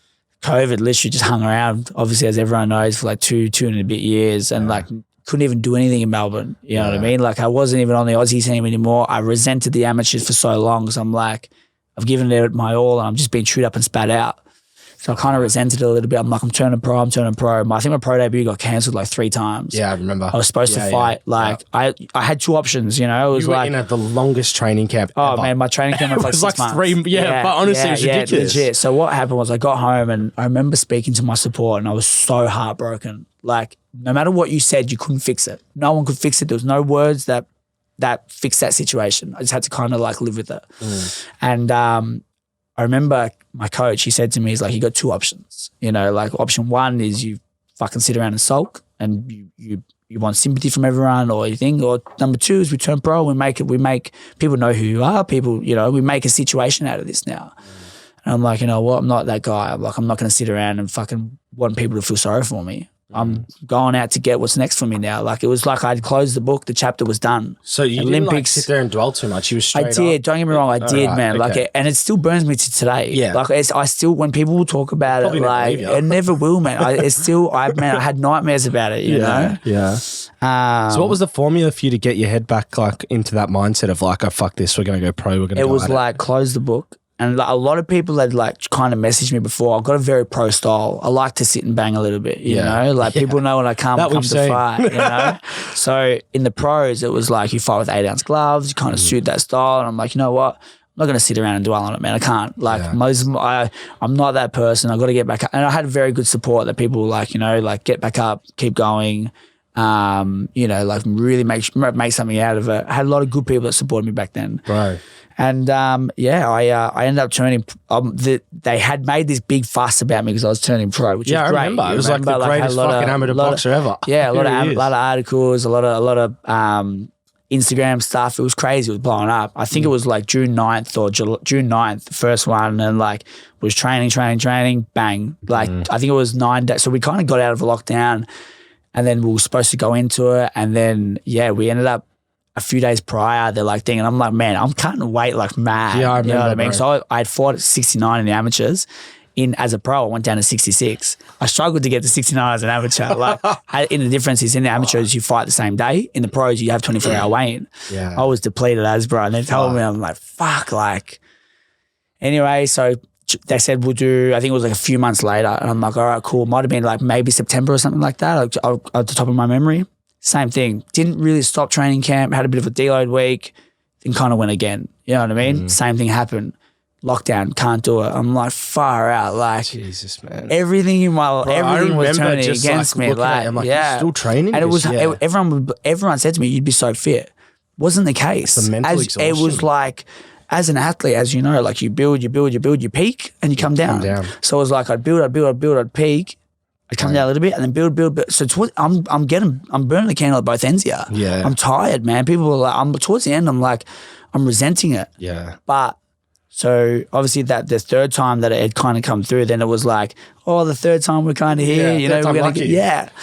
COVID literally just hung around, obviously, as everyone knows, for like two and a bit years, and like couldn't even do anything in Melbourne. You know what I mean? Like I wasn't even on the Aussie team anymore. I resented the amateurs for so long because I'm like, I've given it my all and I'm just being chewed up and spat out. So I kind of resented it a little bit. I'm like, I'm turning pro. I think my pro debut got cancelled like 3 times. Yeah, I remember. I was supposed to fight. I had 2 options, you know. It was you were like in at the longest training camp ever. Man, my training camp was like 6 months. 3, but honestly, it was ridiculous. Legit. So what happened was I got home and I remember speaking to my support and I was so heartbroken. Like no matter what you said, you couldn't fix it. No one could fix it. There was no words that fixed that situation. I just had to kind of like live with it. And I remember my coach, he said to me, he's like, you got 2 options. You know, like option 1 is you fucking sit around and sulk and you want sympathy from everyone or you think, or number 2 is we turn pro, we make people know who you are, people, you know, we make a situation out of this now. And I'm like, you know what, I'm not that guy. I'm like, I'm not going to sit around and fucking want people to feel sorry for me. I'm going out to get what's next for me now. Like it was like I'd closed the book, the chapter was done. So you didn't like sit there and dwell too much. You were straight I did. up. Don't get me wrong. I did, man. Okay. Like, and it still burns me to today. Yeah. Like I still, when people will talk about Probably it, like it never will, man. I had nightmares about it. You know. Yeah. So what was the formula for you to get your head back like into that mindset of like, oh fuck this, we're gonna go pro, we're gonna. It was like close the book. And like, a lot of people had like kind of messaged me before. I've got a very pro style. I like to sit and bang a little bit, you know? Like people know when I come to fight, you know? So in the pros, it was like you fight with 8-ounce gloves, you kind of suit that style. And I'm like, you know what? not going to sit around and dwell on it, man. I can't. Like I'm not that person. I've got to get back up. And I had very good support that people were like, you know, like get back up, keep going. You know, like really make something out of it. I had a lot of good people that supported me back then. Right. And I ended up turning. They had made this big fuss about me because I was turning pro, which is great. I remember. It was like the greatest fucking amateur boxer ever. Yeah, a lot of articles, a lot of Instagram stuff. It was crazy. It was blowing up. I think it was like June 9th or June 9th, the first one, and like was training, bang. Like I think it was 9 days. So we kind of got out of a lockdown, and then we were supposed to go into it, and then we ended up a few days prior. They're like, dang, and I'm like, man, I'm cutting weight like mad. Yeah, I remember. You know what I mean? Bro. So I had fought at 69 in the amateurs. As a pro, I went down to 66. I struggled to get to 69 as an amateur. Like, in the difference is in the amateurs, you fight the same day. In the pros, you have 24-hour weigh-in. Yeah. I was depleted as bro. And they told me, I'm like, fuck, like. Anyway, so they said we'll do, I think it was like a few months later. And I'm like, all right, cool. Might have been like maybe September or something like that, at the top of my memory. Same thing. Didn't really stop training camp. Had a bit of a deload week. Then kind of went again. You know what I mean? Same thing happened. Lockdown, can't do it. I'm like far out. Like Jesus, man. Everything was turning against me. Like, I'm like, you're still training? And it was everyone said to me, you'd be so fit. Wasn't the case. The mental exhaustion. It was like, as an athlete, as you know, like you build, you peak, and you come down. So it was like I'd build, I'd peak, I'd come down a little bit, and then build. So I'm burning the candle at both ends here. Yeah. I'm tired, man. People were like, towards the end, I'm like, I'm resenting it. Yeah. But so obviously that the third time that it had kind of come through, then it was like, oh, the third time we're kind of here, you know, we're going to get,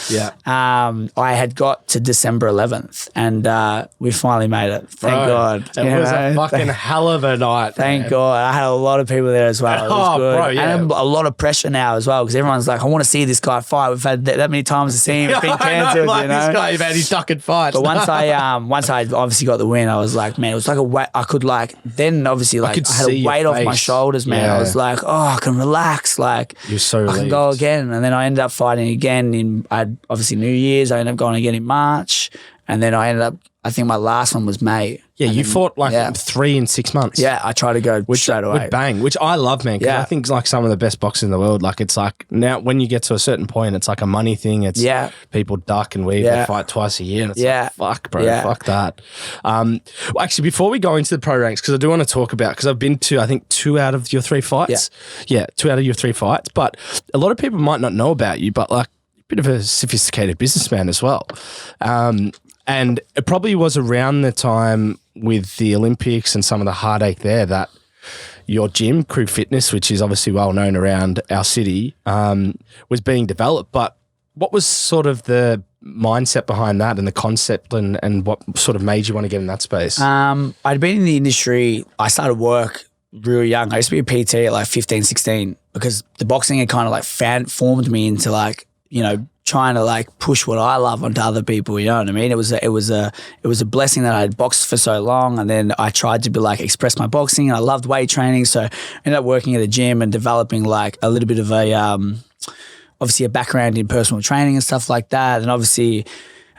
I had got to December 11th and we finally made it. Thank God. It was a fucking hell of a night. Thank God. I had a lot of people there as well. It was good. Bro, yeah. And a lot of pressure now as well because everyone's like, I want to see this guy fight. We've had that many times to see him. It's been cancelled, like you know. This guy, man, he's ducking fights. But once I obviously got the win, I was like, man, it was like a weight. I could like, then obviously like I had a weight off my shoulders, man. I was like, oh, I can relax. Like, you're so I can go again. And then I ended up fighting again I had obviously New Year's. I ended up going again in March. And then I think my last one was May. Yeah, you fought like 3 in 6 months. Yeah, I tried to go straight away. With bang, which I love, man, because I think it's like some of the best boxing in the world. Like it's like now when you get to a certain point, it's like a money thing. It's people duck and weave. They fight twice a year. And it's like, fuck, bro, fuck that. Well, actually, before we go into the pro ranks, because I do want to talk about, because I've been to, I think, 2 out of your 3 fights. Yeah, 2 out of your 3 fights. But a lot of people might not know about you, but like a bit of a sophisticated businessman as well. And it probably was around the time with the Olympics and some of the heartache there that your gym, Crew Fitness, which is obviously well known around our city, was being developed. But what was sort of the mindset behind that and the concept and what sort of made you want to get in that space? I'd been in the industry. I started work real young. I used to be a PT at like 15, 16 because the boxing had kind of like formed me into like, you know, trying to like push what I love onto other people, you know what I mean? It was a blessing that I had boxed for so long, and then I tried to be like express my boxing, and I loved weight training, so I ended up working at a gym and developing like a little bit of a obviously a background in personal training and stuff like that. And obviously,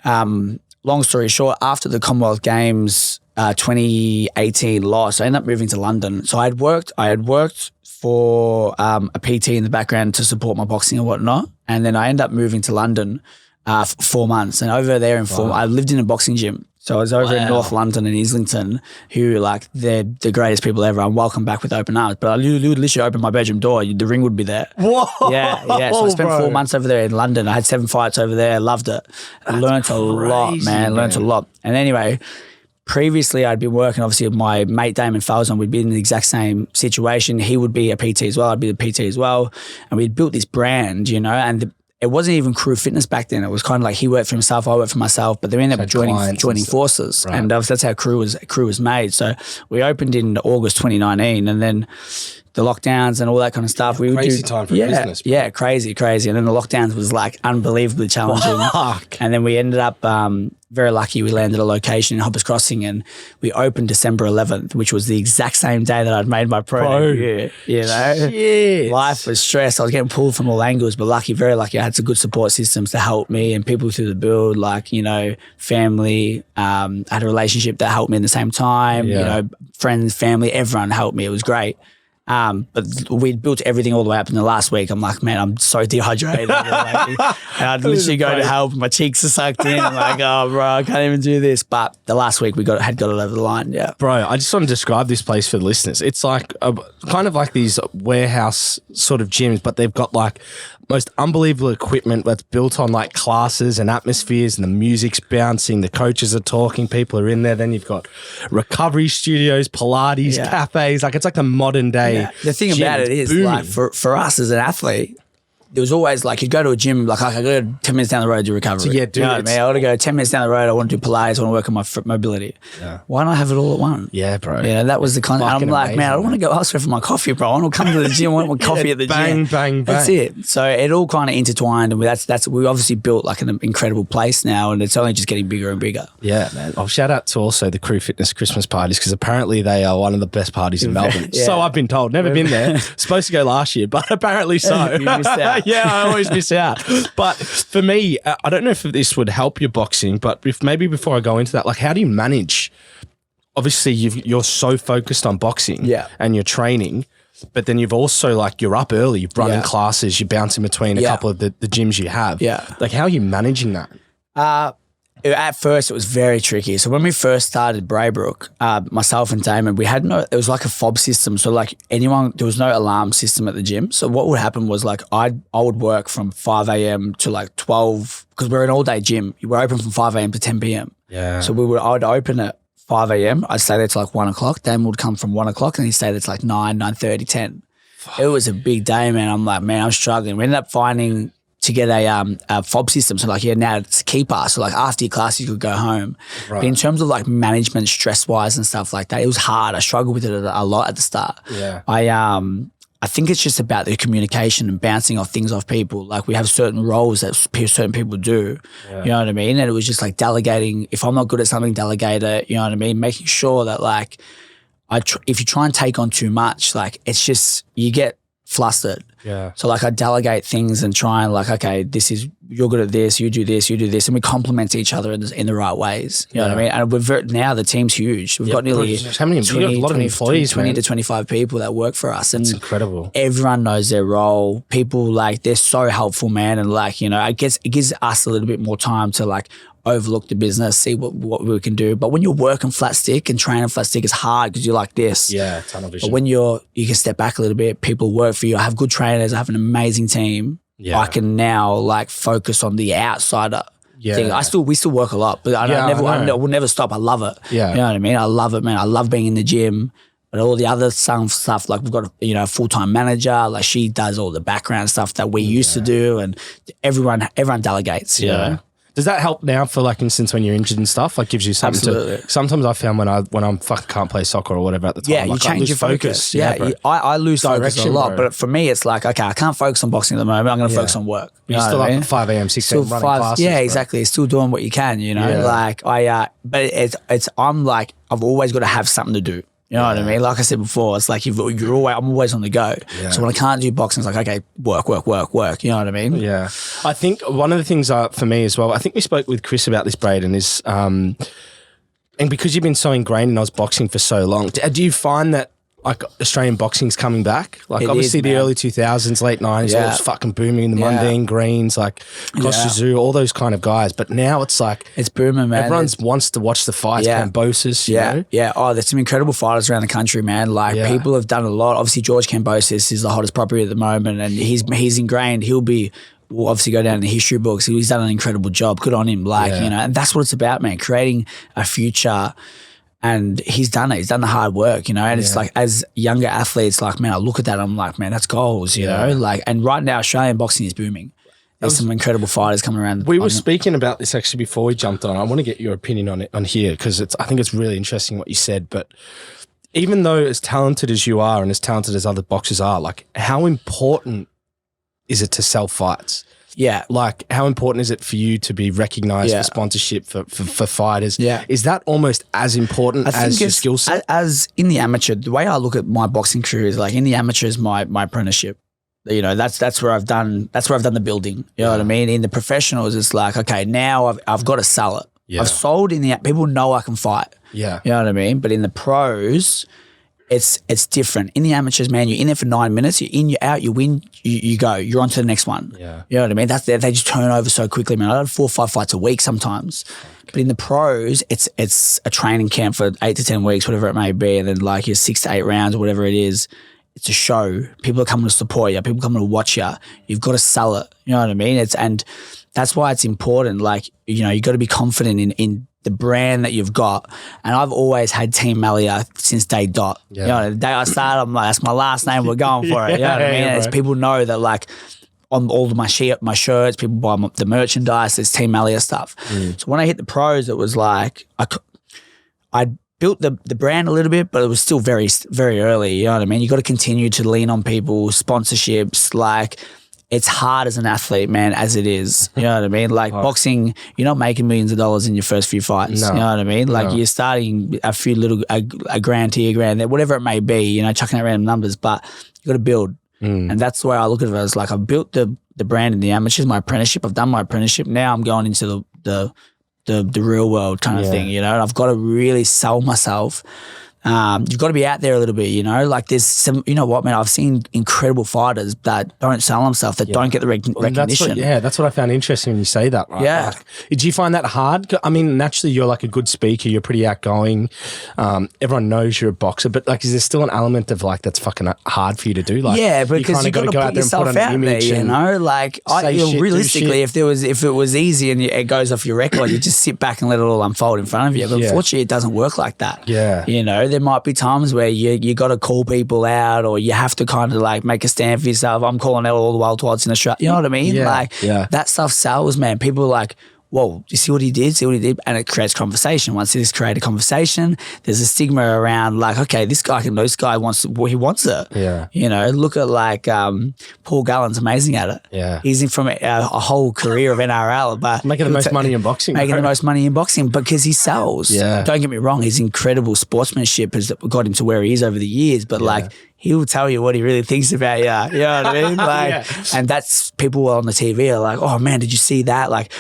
long story short, after the Commonwealth Games 2018 loss, I ended up moving to London. So I had worked for a PT in the background to support my boxing and whatnot. And then I ended up moving to London for 4 months. And over there I lived in a boxing gym. So I was over in North London in Islington, who like they're the greatest people ever. I'm welcome back with open arms. But I would literally open my bedroom door, the ring would be there. Whoa! Yeah. So I spent 4 months over there in London. I had 7 fights over there. Loved it. I learned a lot, man. Learned a lot. And anyway, previously, I'd been working, obviously, with my mate Damon Falzon. We'd been in the exact same situation. He would be a PT as well. I'd be the PT as well. And we'd built this brand, you know, and it wasn't even Crew Fitness back then. It was kind of like he worked for himself, I worked for myself, but they ended up joining forces. Right. And that's how Crew was made. So we opened in August 2019. And then the lockdowns and all that kind of stuff. We would crazy time for business. Bro. Yeah, crazy. And then the lockdowns was like unbelievably challenging. Fuck. And then we ended up very lucky. We landed a location in Hoppers Crossing and we opened December 11th, which was the exact same day that I'd made my pro debut. You know, Shit. life was stressed. I was getting pulled from all angles, but very lucky. I had some good support systems to help me and people through the build, like, you know, family. I had a relationship that helped me in the same time. You know, friends, family, everyone helped me. It was great. But we'd built everything all the way up in the last week. I'm like, man, I'm so dehydrated. And I'd literally go to help. My cheeks are sucked in. I'm like, oh, bro, I can't even do this. But the last week we had got it over the line. Yeah. Bro, I just want to describe this place for the listeners. It's like kind of like these warehouse sort of gyms, but they've got like most unbelievable equipment that's built on like classes and atmospheres, and the music's bouncing, the coaches are talking, people are in there. Then you've got recovery studios, Pilates, cafes. Like it's like the modern day. Yeah. The thing gym. about it is booming. like for us as an athlete, there was always like you'd go to a gym, like I go 10 minutes down the road to do recovery. So, yeah, dude, you know what I mean? I want to go 10 minutes down the road. I want to do Pilates. I want to work on my mobility. Yeah. Why not have it all at once? Yeah, bro. Yeah, that was the kind of, I'm like, amazing, man, I don't want to go elsewhere for my coffee, bro. I want to come to the gym. I want my coffee at the bang, gym. Bang. That's it. So it all kind of intertwined, and that's we obviously built like an incredible place now, and it's only just getting bigger and bigger. Yeah, man. I'll shout out to also the Crew Fitness Christmas parties, because apparently they are one of the best parties in Melbourne. Yeah. So I've been told. Never been there. Supposed to go last year, but apparently so. You missed out. Yeah, I always miss out. But for me, I don't know if this would help your boxing, but maybe before I go into that, like, how do you manage? Obviously, you're so focused on boxing and your training, but then you've also, like, you're up early, you're running classes, you're bouncing between a couple of the gyms you have. Yeah. Like, how are you managing that? At first, it was very tricky. So when we first started Braybrook, myself and Damon, it was like a fob system. So like there was no alarm system at the gym. So what would happen was like I would work from 5 a.m. to like 12, because we're an all day gym. We're open from 5 a.m. to 10 p.m. Yeah. So I would open at 5 a.m. I'd stay there till like 1 o'clock. Damon would come from 1 o'clock and he'd stay there till like 9:30, 10. It was a big day, man. I'm like, man, I'm struggling. We ended up finding to get a fob system. So like, now it's a keeper. So like after your class, you could go home. Right. But in terms of like management, stress-wise and stuff like that, it was hard. I struggled with it a lot at the start. Yeah. I think it's just about the communication and bouncing off things off people. Like we have certain roles that certain people do. Yeah. You know what I mean? And it was just like delegating. If I'm not good at something, delegate it. You know what I mean? Making sure that like, if you try and take on too much, like it's just, you get flustered. Yeah. So like I delegate things and try and like, okay, you're good at this, you do this, and we complement each other in the right ways. You know what I mean? And now the team's huge. We've got nearly how many? We've got a lot of employees, 20 man. to 25 people that work for us. And it's incredible. Everyone knows their role. People like, they're so helpful, man. And like, you know, it gives us a little bit more time to like overlook the business, see what we can do. But when you're working flat stick and training flat stick, it's hard because you're like this. Yeah, tunnel vision. But when you can step back a little bit, people work for you. I have good trainers. I have an amazing team. Yeah. I can now like focus on the outsider thing. We still work a lot, but I will never stop. I love it. Yeah. You know what I mean? I love it, man. I love being in the gym. But all the other stuff, like we've got a full-time manager, like she does all the background stuff that we used to do, and everyone delegates. You know? Does that help now for, like, instance, when you're injured and stuff? Like, gives you something Absolutely. to... Sometimes I found when I'm fucking can't play soccer or whatever at the time. Yeah, you change your focus. Yeah, I lose focus a lot. Bro. But for me, it's like, okay, I can't focus on boxing at the moment. I'm going to focus on work. You're still up at 5 a.m., 6 a.m. running classes. Yeah, exactly. Still doing what you can, you know? Yeah. Like, but I'm like, I've always got to have something to do. You know what I mean? Like I said before, it's like I'm always on the go. Yeah. So when I can't do boxing, it's like, okay, work. You know what I mean? Yeah. I think one of the things for me as well, I think we spoke with Chris about this, Braden, is, and because you've been so ingrained in Oz boxing for so long, do you find that like Australian boxing's coming back? Like obviously the early 2000s, late 90s, it was fucking booming in the Mundine Greens, like Costa all those kind of guys. But now it's like... It's booming, man. Everyone wants to watch the fights, Kambosis, you know? Yeah. Oh, there's some incredible fighters around the country, man. Like people have done a lot. Obviously, George Kambosis is the hottest property at the moment, and he's ingrained. Will obviously go down in the history books. He's done an incredible job. Good on him. Like, you know, and that's what it's about, man. Creating a future. And he's done it. He's done the hard work, you know. And it's like, as younger athletes, like, man, I look at that, I'm like, man, that's goals, you know. Like, and right now, Australian boxing is booming. There's some incredible fighters coming around. We were speaking about this actually before we jumped on. I want to get your opinion on it on here, because I think it's really interesting what you said. But even though as talented as you are and as talented as other boxers are, like how important is it to sell fights? Yeah. Like how important is it for you to be recognized for sponsorship for fighters? Yeah. Is that almost as important as your skill set? As in the amateur, the way I look at my boxing career is like in the amateur is my apprenticeship. You know, that's where I've done the building. You know what I mean? In the professionals, it's like, okay, now I've got to sell it. Yeah. I've sold in the people know I can fight. Yeah. You know what I mean? But in the pros, it's different. In the amateurs, man, you're in there for 9 minutes, you're in, you're out, you win, you go. You're on to the next one. Yeah. You know what I mean? They just turn over so quickly, man. I have 4 or 5 fights a week sometimes. But in the pros, it's a training camp for 8 to 10 weeks, whatever it may be, and then like your 6 to 8 rounds or whatever it is. It's a show. People are coming to support you. People are coming to watch you. You've got to sell it. You know what I mean? And that's why it's important. Like, you know, you got to be confident in the brand that you've got. And I've always had Team Mallia since day dot. Yeah. You know, the day I started, I'm like, that's my last name. We're going for it. You know what I mean? As people know that, like, on all of my shirts, people buy the merchandise. There's Team Mallia stuff. So when I hit the pros, it was like I built the brand a little bit, but it was still very, very early. You know what I mean? You got to continue to lean on people, sponsorships. Like, it's hard as an athlete, man, as it is. You know what I mean? Like boxing, you're not making millions of dollars in your first few fights. No. You know what I mean? Like you're starting a few a grand here, a grand there, whatever it may be, you know, chucking out random numbers, but you got to build. And that's the way I look at it. As like, I've built the brand in the amateurs, my apprenticeship. I've done my apprenticeship. Now I'm going into the real world kind of thing, you know, and I've got to really sell myself. You've got to be out there a little bit, you know, like there's some, you know what, man, I've seen incredible fighters that don't sell themselves, that don't get the recognition. That's what I found interesting when you say that, right? Yeah. Like, did you find that hard? I mean, naturally you're like a good speaker, you're pretty outgoing. Everyone knows you're a boxer, but like, is there still an element of like, that's fucking hard for you to do? Like, yeah, because you got to go out there and put on an image, you know, like realistically, if it was easy and it goes off your record, you just sit back and let it all unfold in front of you. But unfortunately, it doesn't work like that. Yeah. You know, there might be times where you got to call people out, or you have to kind of like make a stand for yourself. I'm calling out all the welterweights in Australia. You know what I mean? That stuff sells, man. People are like, whoa, you see what he did? And it creates conversation. Once this creates a conversation, there's a stigma around like, okay, this guy wants it. Yeah. You know, look at like Paul Gallen's amazing at it. Yeah. He's in from a whole career of NRL, but making the most money in boxing. The most money in boxing because he sells. Yeah. Don't get me wrong, his incredible sportsmanship has got him to where he is over the years, but like, he will tell you what he really thinks about you. You know what I mean? Like, and that's people on the TV are like, oh man, did you see that? Like,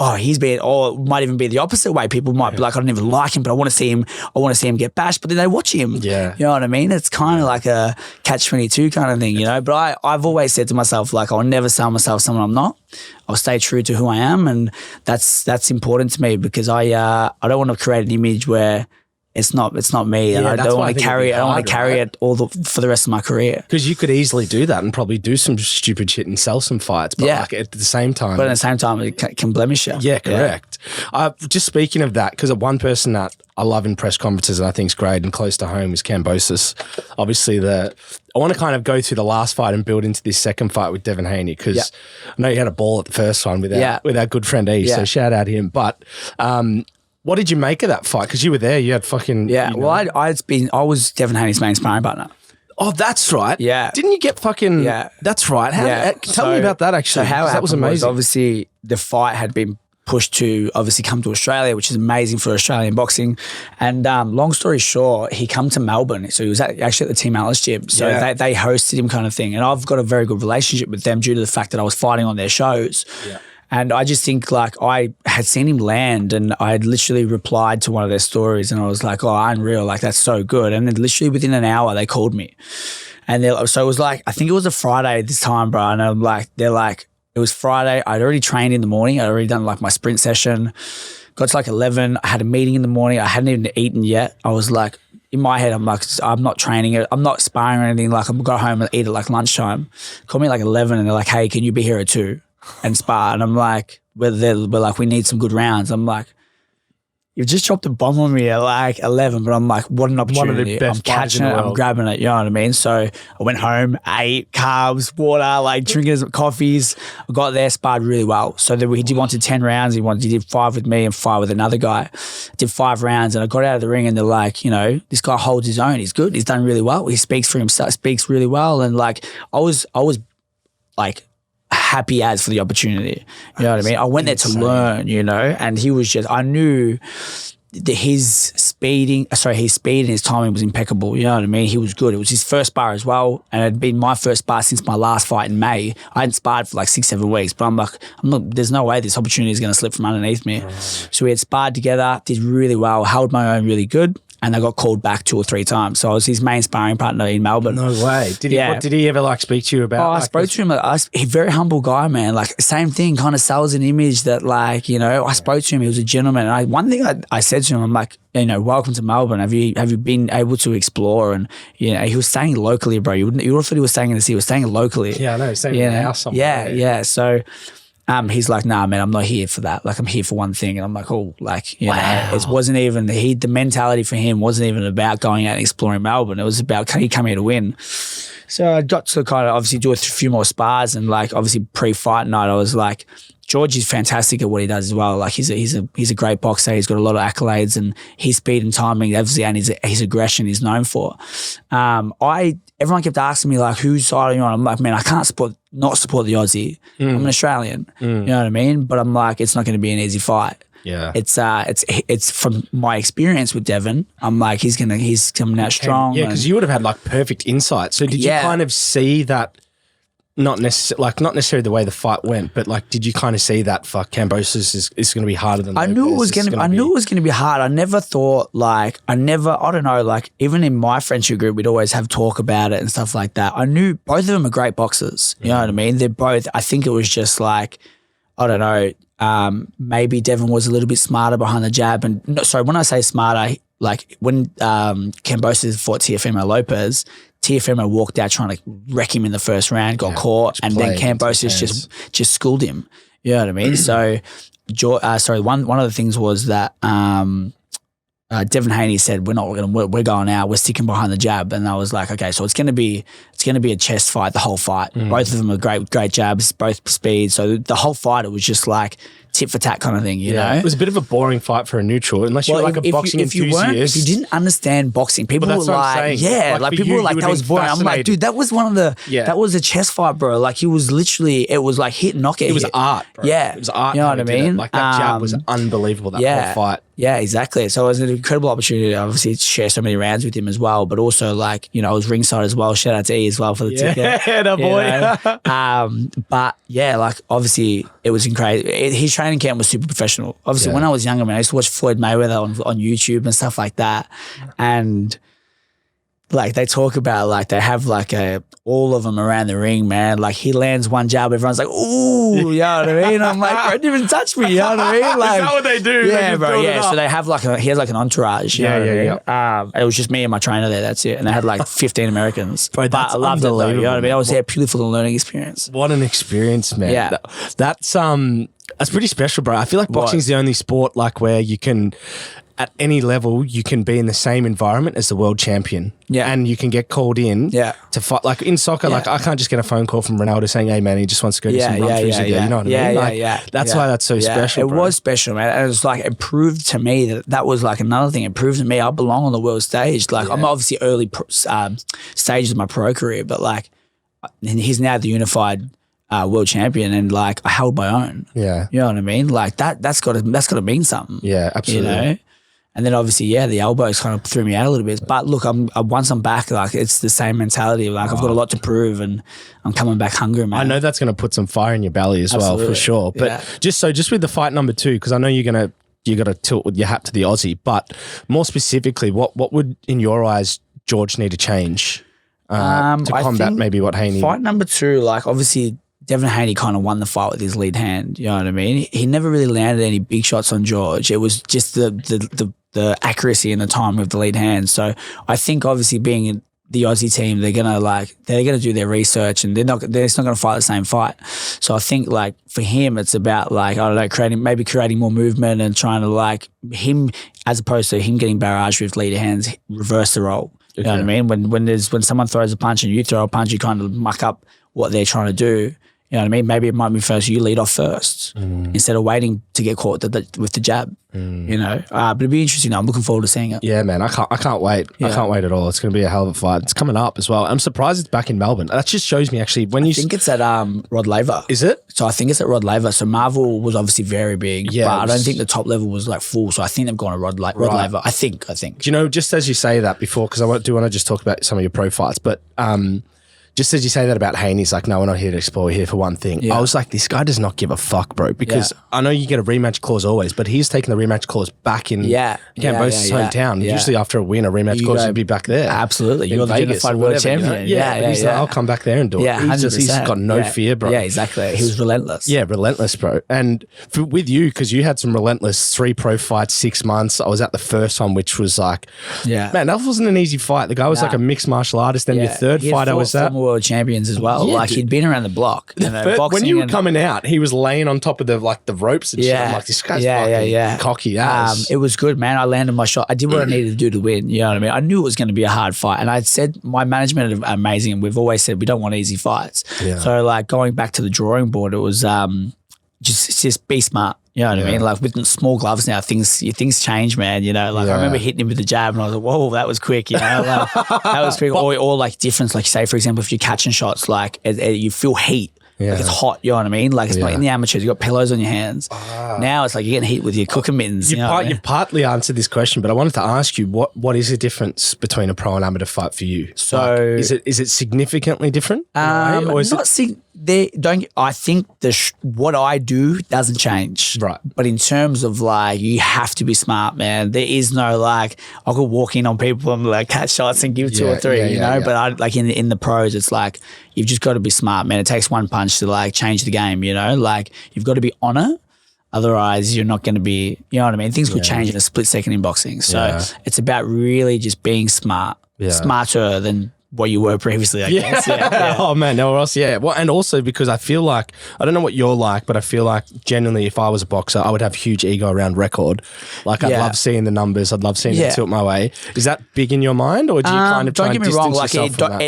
oh, it might even be the opposite way. People might be like, I don't even like him, but I want to see him get bashed, but then they watch him. Yeah. You know what I mean? It's kind of like a catch-22 kind of thing, you know? But I've always said to myself, like, I'll never sell myself someone I'm not. I'll stay true to who I am, and that's important to me because I don't want to create an image where it's not me, and I don't want to carry it. I don't want to carry it for the rest of my career. Because you could easily do that and probably do some stupid shit and sell some fights, but like at the same time, it can blemish you. Yeah, correct. Just speaking of that, because one person that I love in press conferences and I think is great and close to home is Kambosis. Obviously, I want to kind of go through the last fight and build into this second fight with Devin Haney because I know you had a ball at the first one with our good friend E. So shout out him, but. What did you make of that fight? Because you were there. You had fucking... Yeah, well, I was Devin Haney's main sparring partner. Oh, that's right. Yeah. Didn't you get fucking... Yeah. That's right. Tell me about that, actually. So how that was amazing. Obviously, the fight had been pushed to obviously come to Australia, which is amazing for Australian boxing. And long story short, he come to Melbourne. So he was actually at the Team Unlaced gym. So they hosted him kind of thing. And I've got a very good relationship with them due to the fact that I was fighting on their shows. Yeah. And I just think like I had seen him land and I had literally replied to one of their stories and I was like, oh, unreal, like that's so good. And then literally within an hour they called me. And so it was like, I think it was a Friday this time, bro. And I'm like, they're like, it was Friday. I'd already trained in the morning. I'd already done like my sprint session. Got to like 11. I had a meeting in the morning. I hadn't even eaten yet. I was like, in my head, I'm like, I'm not training it. I'm not sparring or anything. Like I'm going home and eat at like lunchtime. Call me at like 11 and they're like, hey, can you be here at 2? And spar, and I'm like, we're like, we need some good rounds. I'm like, you've just dropped a bomb on me at like 11, but I'm like, what an opportunity. One of the best I'm catching it, I'm grabbing it, you know what I mean? So I went home, ate carbs, water, like drinking some coffees. I got there, sparred really well. So then he wanted 10 rounds. He did 5 with me and 5 with another guy. Did 5 rounds and I got out of the ring and they're like, you know, this guy holds his own. He's good. He's done really well. He speaks for himself, speaks really well. And like, I was like, happy as for the opportunity. You know what I mean? I went there to learn, you know, and he was just, I knew that his speed and his timing was impeccable. You know what I mean? He was good. It was his first spar as well. And it had been my first spar since my last fight in May. I hadn't sparred for like 6-7 weeks, but I'm like, there's no way this opportunity is going to slip from underneath me. So we had sparred together, did really well, held my own really good. And I got called back 2 or 3 times. So I was his main sparring partner in Melbourne. No way. What did he ever like speak to you about? Oh, I spoke to him. He's a very humble guy, man. Like same thing, kind of sells an image that like, you know, I spoke to him. He was a gentleman. And one thing I said to him, I'm like, you know, welcome to Melbourne. Have you been able to explore? And, you know, he was staying locally, bro. You would have thought he was staying in the city. He was staying locally. Yeah, I know. He's staying in a house somewhere. Yeah. So he's like, nah, man, I'm not here for that. Like, I'm here for one thing. And I'm like, oh, like, you know, it wasn't even, the mentality for him wasn't even about going out and exploring Melbourne. It was about, can he come here to win? So I got to kind of obviously do a few more spars and like, obviously pre-fight night, I was like, George is fantastic at what he does as well. Like he's a great boxer. He's got a lot of accolades and his speed and timing, obviously, and his aggression is known for. Everyone kept asking me like, whose side are you on? I'm like, man, I can't not support the Aussie. I'm an Australian. You know what I mean? But I'm like, it's not going to be an easy fight. Yeah. It's from my experience with Devin. I'm like, he's coming out strong. Yeah, because you would have had like perfect insight. So did you kind of see that? Not necessarily the way the fight went, but like, did you kind of see that for Kambosis is going to be harder than? I knew it was going to be hard. I never thought I don't know, like even in my friendship group, we'd always have talk about it and stuff like that. I knew both of them are great boxers. You know what I mean? They're both. I think it was just like, I don't know. Maybe Devin was a little bit smarter behind the jab, and when I say smarter, like when Kambosis fought Teofimo Lopez. Teofimo walked out trying to wreck him in the first round, got caught, and then Kambosis just schooled him. You know what I mean? So, one of the things was that Devin Haney said, we're going out, we're sticking behind the jab, and I was like, okay, so it's gonna be a chest fight, the whole fight. Both of them are great jabs, both speed. So the whole fight, it was just like tit for tat kind of thing, you know? It was a bit of a boring fight for a neutral, unless you're like a boxing enthusiast. If you didn't understand boxing, people were like, people were like, that was boring. I'm like, dude, that was that was a chess fight, bro. Like, it was like hit, knock it. It was art, bro. Yeah. It was art. You know what I mean? Like, that jab was unbelievable, that whole fight. Yeah, exactly. So it was an incredible opportunity to obviously share so many rounds with him as well, but also like, you know, I was ringside as well. Shout out to E as well for the ticket. Yeah, that boy. But yeah, like obviously it was incredible. His training camp was super professional. Obviously when I was younger, man, I used to watch Floyd Mayweather on YouTube and stuff like that. And like they talk about like they have like all of them around the ring, man. Like he lands one jab, everyone's like, ooh, you know what I mean? I'm like, bro, didn't even touch me, you know what I mean? Like, is that what they do? Yeah, bro, yeah. So they have he has like an entourage. Yeah. It was just me and my trainer there, that's it. And they had like 15 Americans. Bro, but I loved it though, you know what I mean? I was there purely for the learning experience. What an experience, man. Yeah. That's pretty special, bro. I feel like boxing's the only sport like where you can, at any level, you can be in the same environment as the world champion. Yeah. And you can get called in to fight. Like in soccer, like I can't just get a phone call from Ronaldo saying, hey man, he just wants to go do some run-throughs with you. You know what I mean? That's why that's so special, It was special, man. And it was like, it proved to me that was like another thing. It proved to me I belong on the world stage. Like I'm obviously early stages of my pro career, but like, and he's now the unified world champion, and like I held my own. Yeah. You know what I mean? Like that's got to mean something. Yeah, absolutely. You know? And then obviously, the elbows kind of threw me out a little bit. But look, once I'm back, like it's the same mentality. Like I've got a lot to prove, and I'm coming back hungry, man. I know that's going to put some fire in your belly as well, for sure. But just with the fight number 2, because I know you got to tilt with your hat to the Aussie. But more specifically, what would in your eyes George need to change to combat maybe what Haney? Fight number 2, like obviously Devin Haney kind of won the fight with his lead hand. You know what I mean? He never really landed any big shots on George. It was just the accuracy and the time with the lead hand. So I think obviously being the Aussie team, they're gonna do their research, and they're just not gonna fight the same fight. So I think like for him, it's about like, I don't know, creating more movement and trying to like him, as opposed to him getting barraged with leader hands, reverse the role. You know what I mean? When someone throws a punch and you throw a punch, you kind of muck up what they're trying to do. You know what I mean? Maybe it might be first you lead off first instead of waiting to get caught with the jab. You know, but it'd be interesting. I'm looking forward to seeing it. Yeah, man, I can't wait. Yeah. I can't wait at all. It's going to be a hell of a fight. It's coming up as well. I'm surprised it's back in Melbourne. That just shows me actually I think it's at Rod Laver. Is it? So I think it's at Rod Laver. So Marvel was obviously very big, but I don't think the top level was like full. So I think they've gone to Rod Laver. I think. Do you know, just as you say that before, because I want to just talk about some of your pro fights, but just as you say that about Haney, he's like, no, we're not here to explore, we're here for one thing. Yeah. I was like, this guy does not give a fuck, bro, because I know you get a rematch clause always, but he's taking the rematch clause back in Kambosis' hometown. Yeah. Usually after a win, a rematch clause would be back there. Absolutely. You're the dignified world champion. He's like, I'll come back there and do it. Yeah, he's got no fear, bro. Yeah, exactly. He was relentless. Yeah, relentless, bro. And with you, because you had some relentless 3 pro fights, 6 months. I was at the first one, which was like, man, that wasn't an easy fight. The guy was like a mixed martial artist. Then your third fight, I was at. World champions as well. Yeah, like he'd been around the block. You know, when you were coming out, he was laying on top of the ropes and shit. I'm like, this guy's fucking cocky ass. It was good, man. I landed my shot. I did what I needed to do to win. You know what I mean? I knew it was going to be a hard fight, and I said my management are amazing, and we've always said we don't want easy fights. Yeah. So like going back to the drawing board, it was just be smart. You know what I mean? Like with small gloves now, things change, man. You know, like I remember hitting him with the jab and I was like, whoa, that was quick. You know, like, that was quick. Or like difference, like say, for example, if you're catching shots, like you feel heat. Yeah. Like it's hot, you know what I mean? Like it's not in the amateurs, you got pillows on your hands. Now it's like you're getting heat with your cooking mittens. You've partly answered this question, but I wanted to ask you what is the difference between a pro and amateur fight for you? So like, is it significantly different? Or is I think what I do doesn't change. Right. But in terms of like, you have to be smart, man. There is no like, I could walk in on people and like catch shots and give 2 or 3, you know? But I like in the pros, it's like, you've just got to be smart, man. It takes one punch to like change the game, you know? Like you've got to be on it. Otherwise, you're not going to be, you know what I mean? Things could change in a split second in boxing. So it's about really just being smart, smarter than what you were previously, I guess. Yeah. Oh man, nowhere else. Yeah. Well, and also because I feel like, I don't know what you're like, but I feel like genuinely if I was a boxer, I would have huge ego around record. Like I'd love seeing the numbers. I'd love seeing it tilt my way. Is that big in your mind, or do you kind of try and distance yourself from that?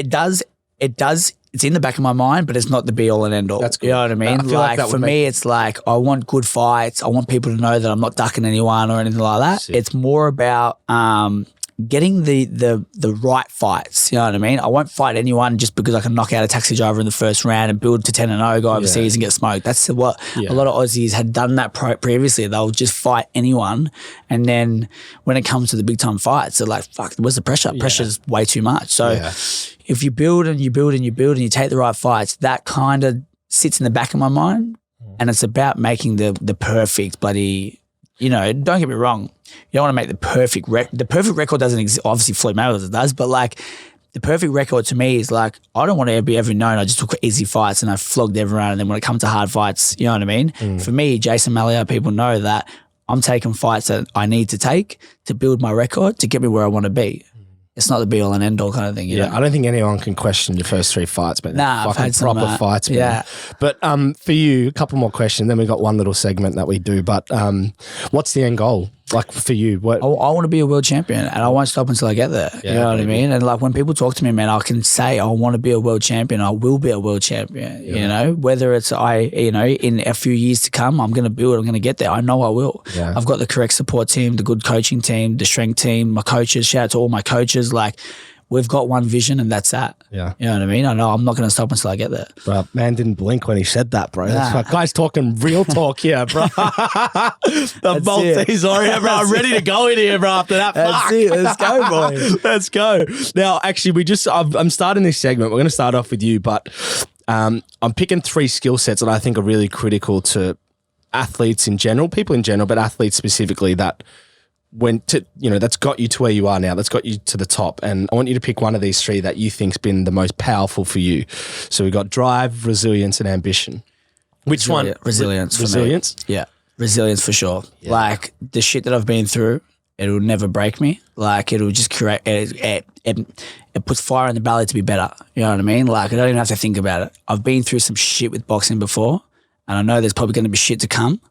It does. It's in the back of my mind, but it's not the be all and end all. That's good. You know what I mean? I feel like for me, it's like I want good fights. I want people to know that I'm not ducking anyone or anything like that. Sick. It's more about getting the right fights. You know what I mean? I won't fight anyone just because I can knock out a taxi driver in the first round and build to 10-0, go overseas and get smoked. That's what a lot of Aussies had done that previously. They'll just fight anyone, and then when it comes to the big time fights, they're like, "Fuck, where's the pressure? Pressure's way too much." So if you build and you build and you build and you take the right fights, that kind of sits in the back of my mind, and it's about making the perfect bloody. You know, don't get me wrong. You don't want to make the perfect record. The perfect record doesn't exist. Obviously, Floyd Mayweather does, but like the perfect record to me is like, I don't want to be ever known I just took easy fights and I flogged everyone. And then when it comes to hard fights, you know what I mean? For me, Jason Mallia, people know that I'm taking fights that I need to take to build my record to get me where I want to be. It's not the be all and end all kind of thing. You know? I don't think anyone can question your first 3 fights, but fucking proper fights, man. Yeah. But for you, a couple more questions. Then we got one little segment that we do. But what's the end goal? Like for you, what? I want to be a world champion, and I won't stop until I get there. You know what I mean? And like when people talk to me, man, I can say I want to be a world champion. I will be a world champion. You know, whether it's in a few years to come, I'm going to build. I'm going to get there. I know I will. Yeah. I've got the correct support team, the good coaching team, the strength team, my coaches. Shout out to all my coaches. Like, we've got one vision and that's that. Yeah. You know what I mean? I know I'm not going to stop until I get there. Bro, man didn't blink when he said that, bro. That's like, guy's talking real talk here, bro. The Maltese Oreo, bro. I'm ready to go in here, bro, after that. That's it. Let's go, boy. Let's go. Now, actually, I'm starting this segment. We're going to start off with you, but I'm picking 3 skill sets that I think are really critical to athletes in general, people in general, but athletes specifically that that's got you to where you are now, that's got you to the top. And I want you to pick one of these 3 that you think's been the most powerful for you. So we've got drive, resilience, and ambition. Which one? Resilience. Resilience? Yeah. Resilience for sure. Yeah. Like the shit that I've been through, it'll never break me. Like it'll just create it puts fire in the belly to be better. You know what I mean? Like I don't even have to think about it. I've been through some shit with boxing before, and I know there's probably going to be shit to come,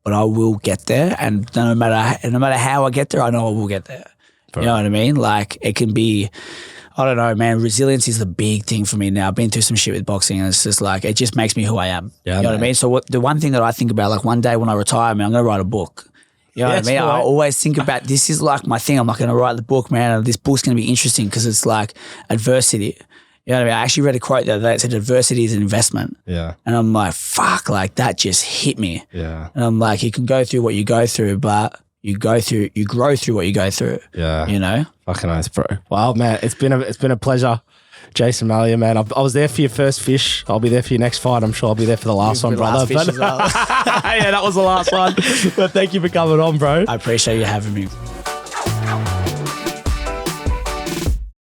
but I will get there. And no matter how I get there, I know I will get there. You know what I mean? Like it can be, I don't know, man. Resilience is the big thing for me now. I've been through some shit with boxing, and it's just like it just makes me who I am. Yeah, you know what I mean? So the one thing that I think about, like one day when I retire, man, I'm going to write a book. You know what I mean? I always think about this is like my thing. I'm like going to write the book, man. And this book's going to be interesting because it's like adversity. You know what I mean? I actually read a quote the other day that said adversity is an investment. Yeah. And I'm like, fuck, like that just hit me. Yeah. And I'm like, you can go through what you go through, but you grow through what you go through. Yeah. You know? Fucking nice, bro. Wow, man. It's been a pleasure. Jason Mallia, man. I was there for your first fish. I'll be there for your next fight. I'm sure I'll be there for the last one, brother. Last fish as well. Yeah, that was the last one. But thank you for coming on, bro. I appreciate you having me.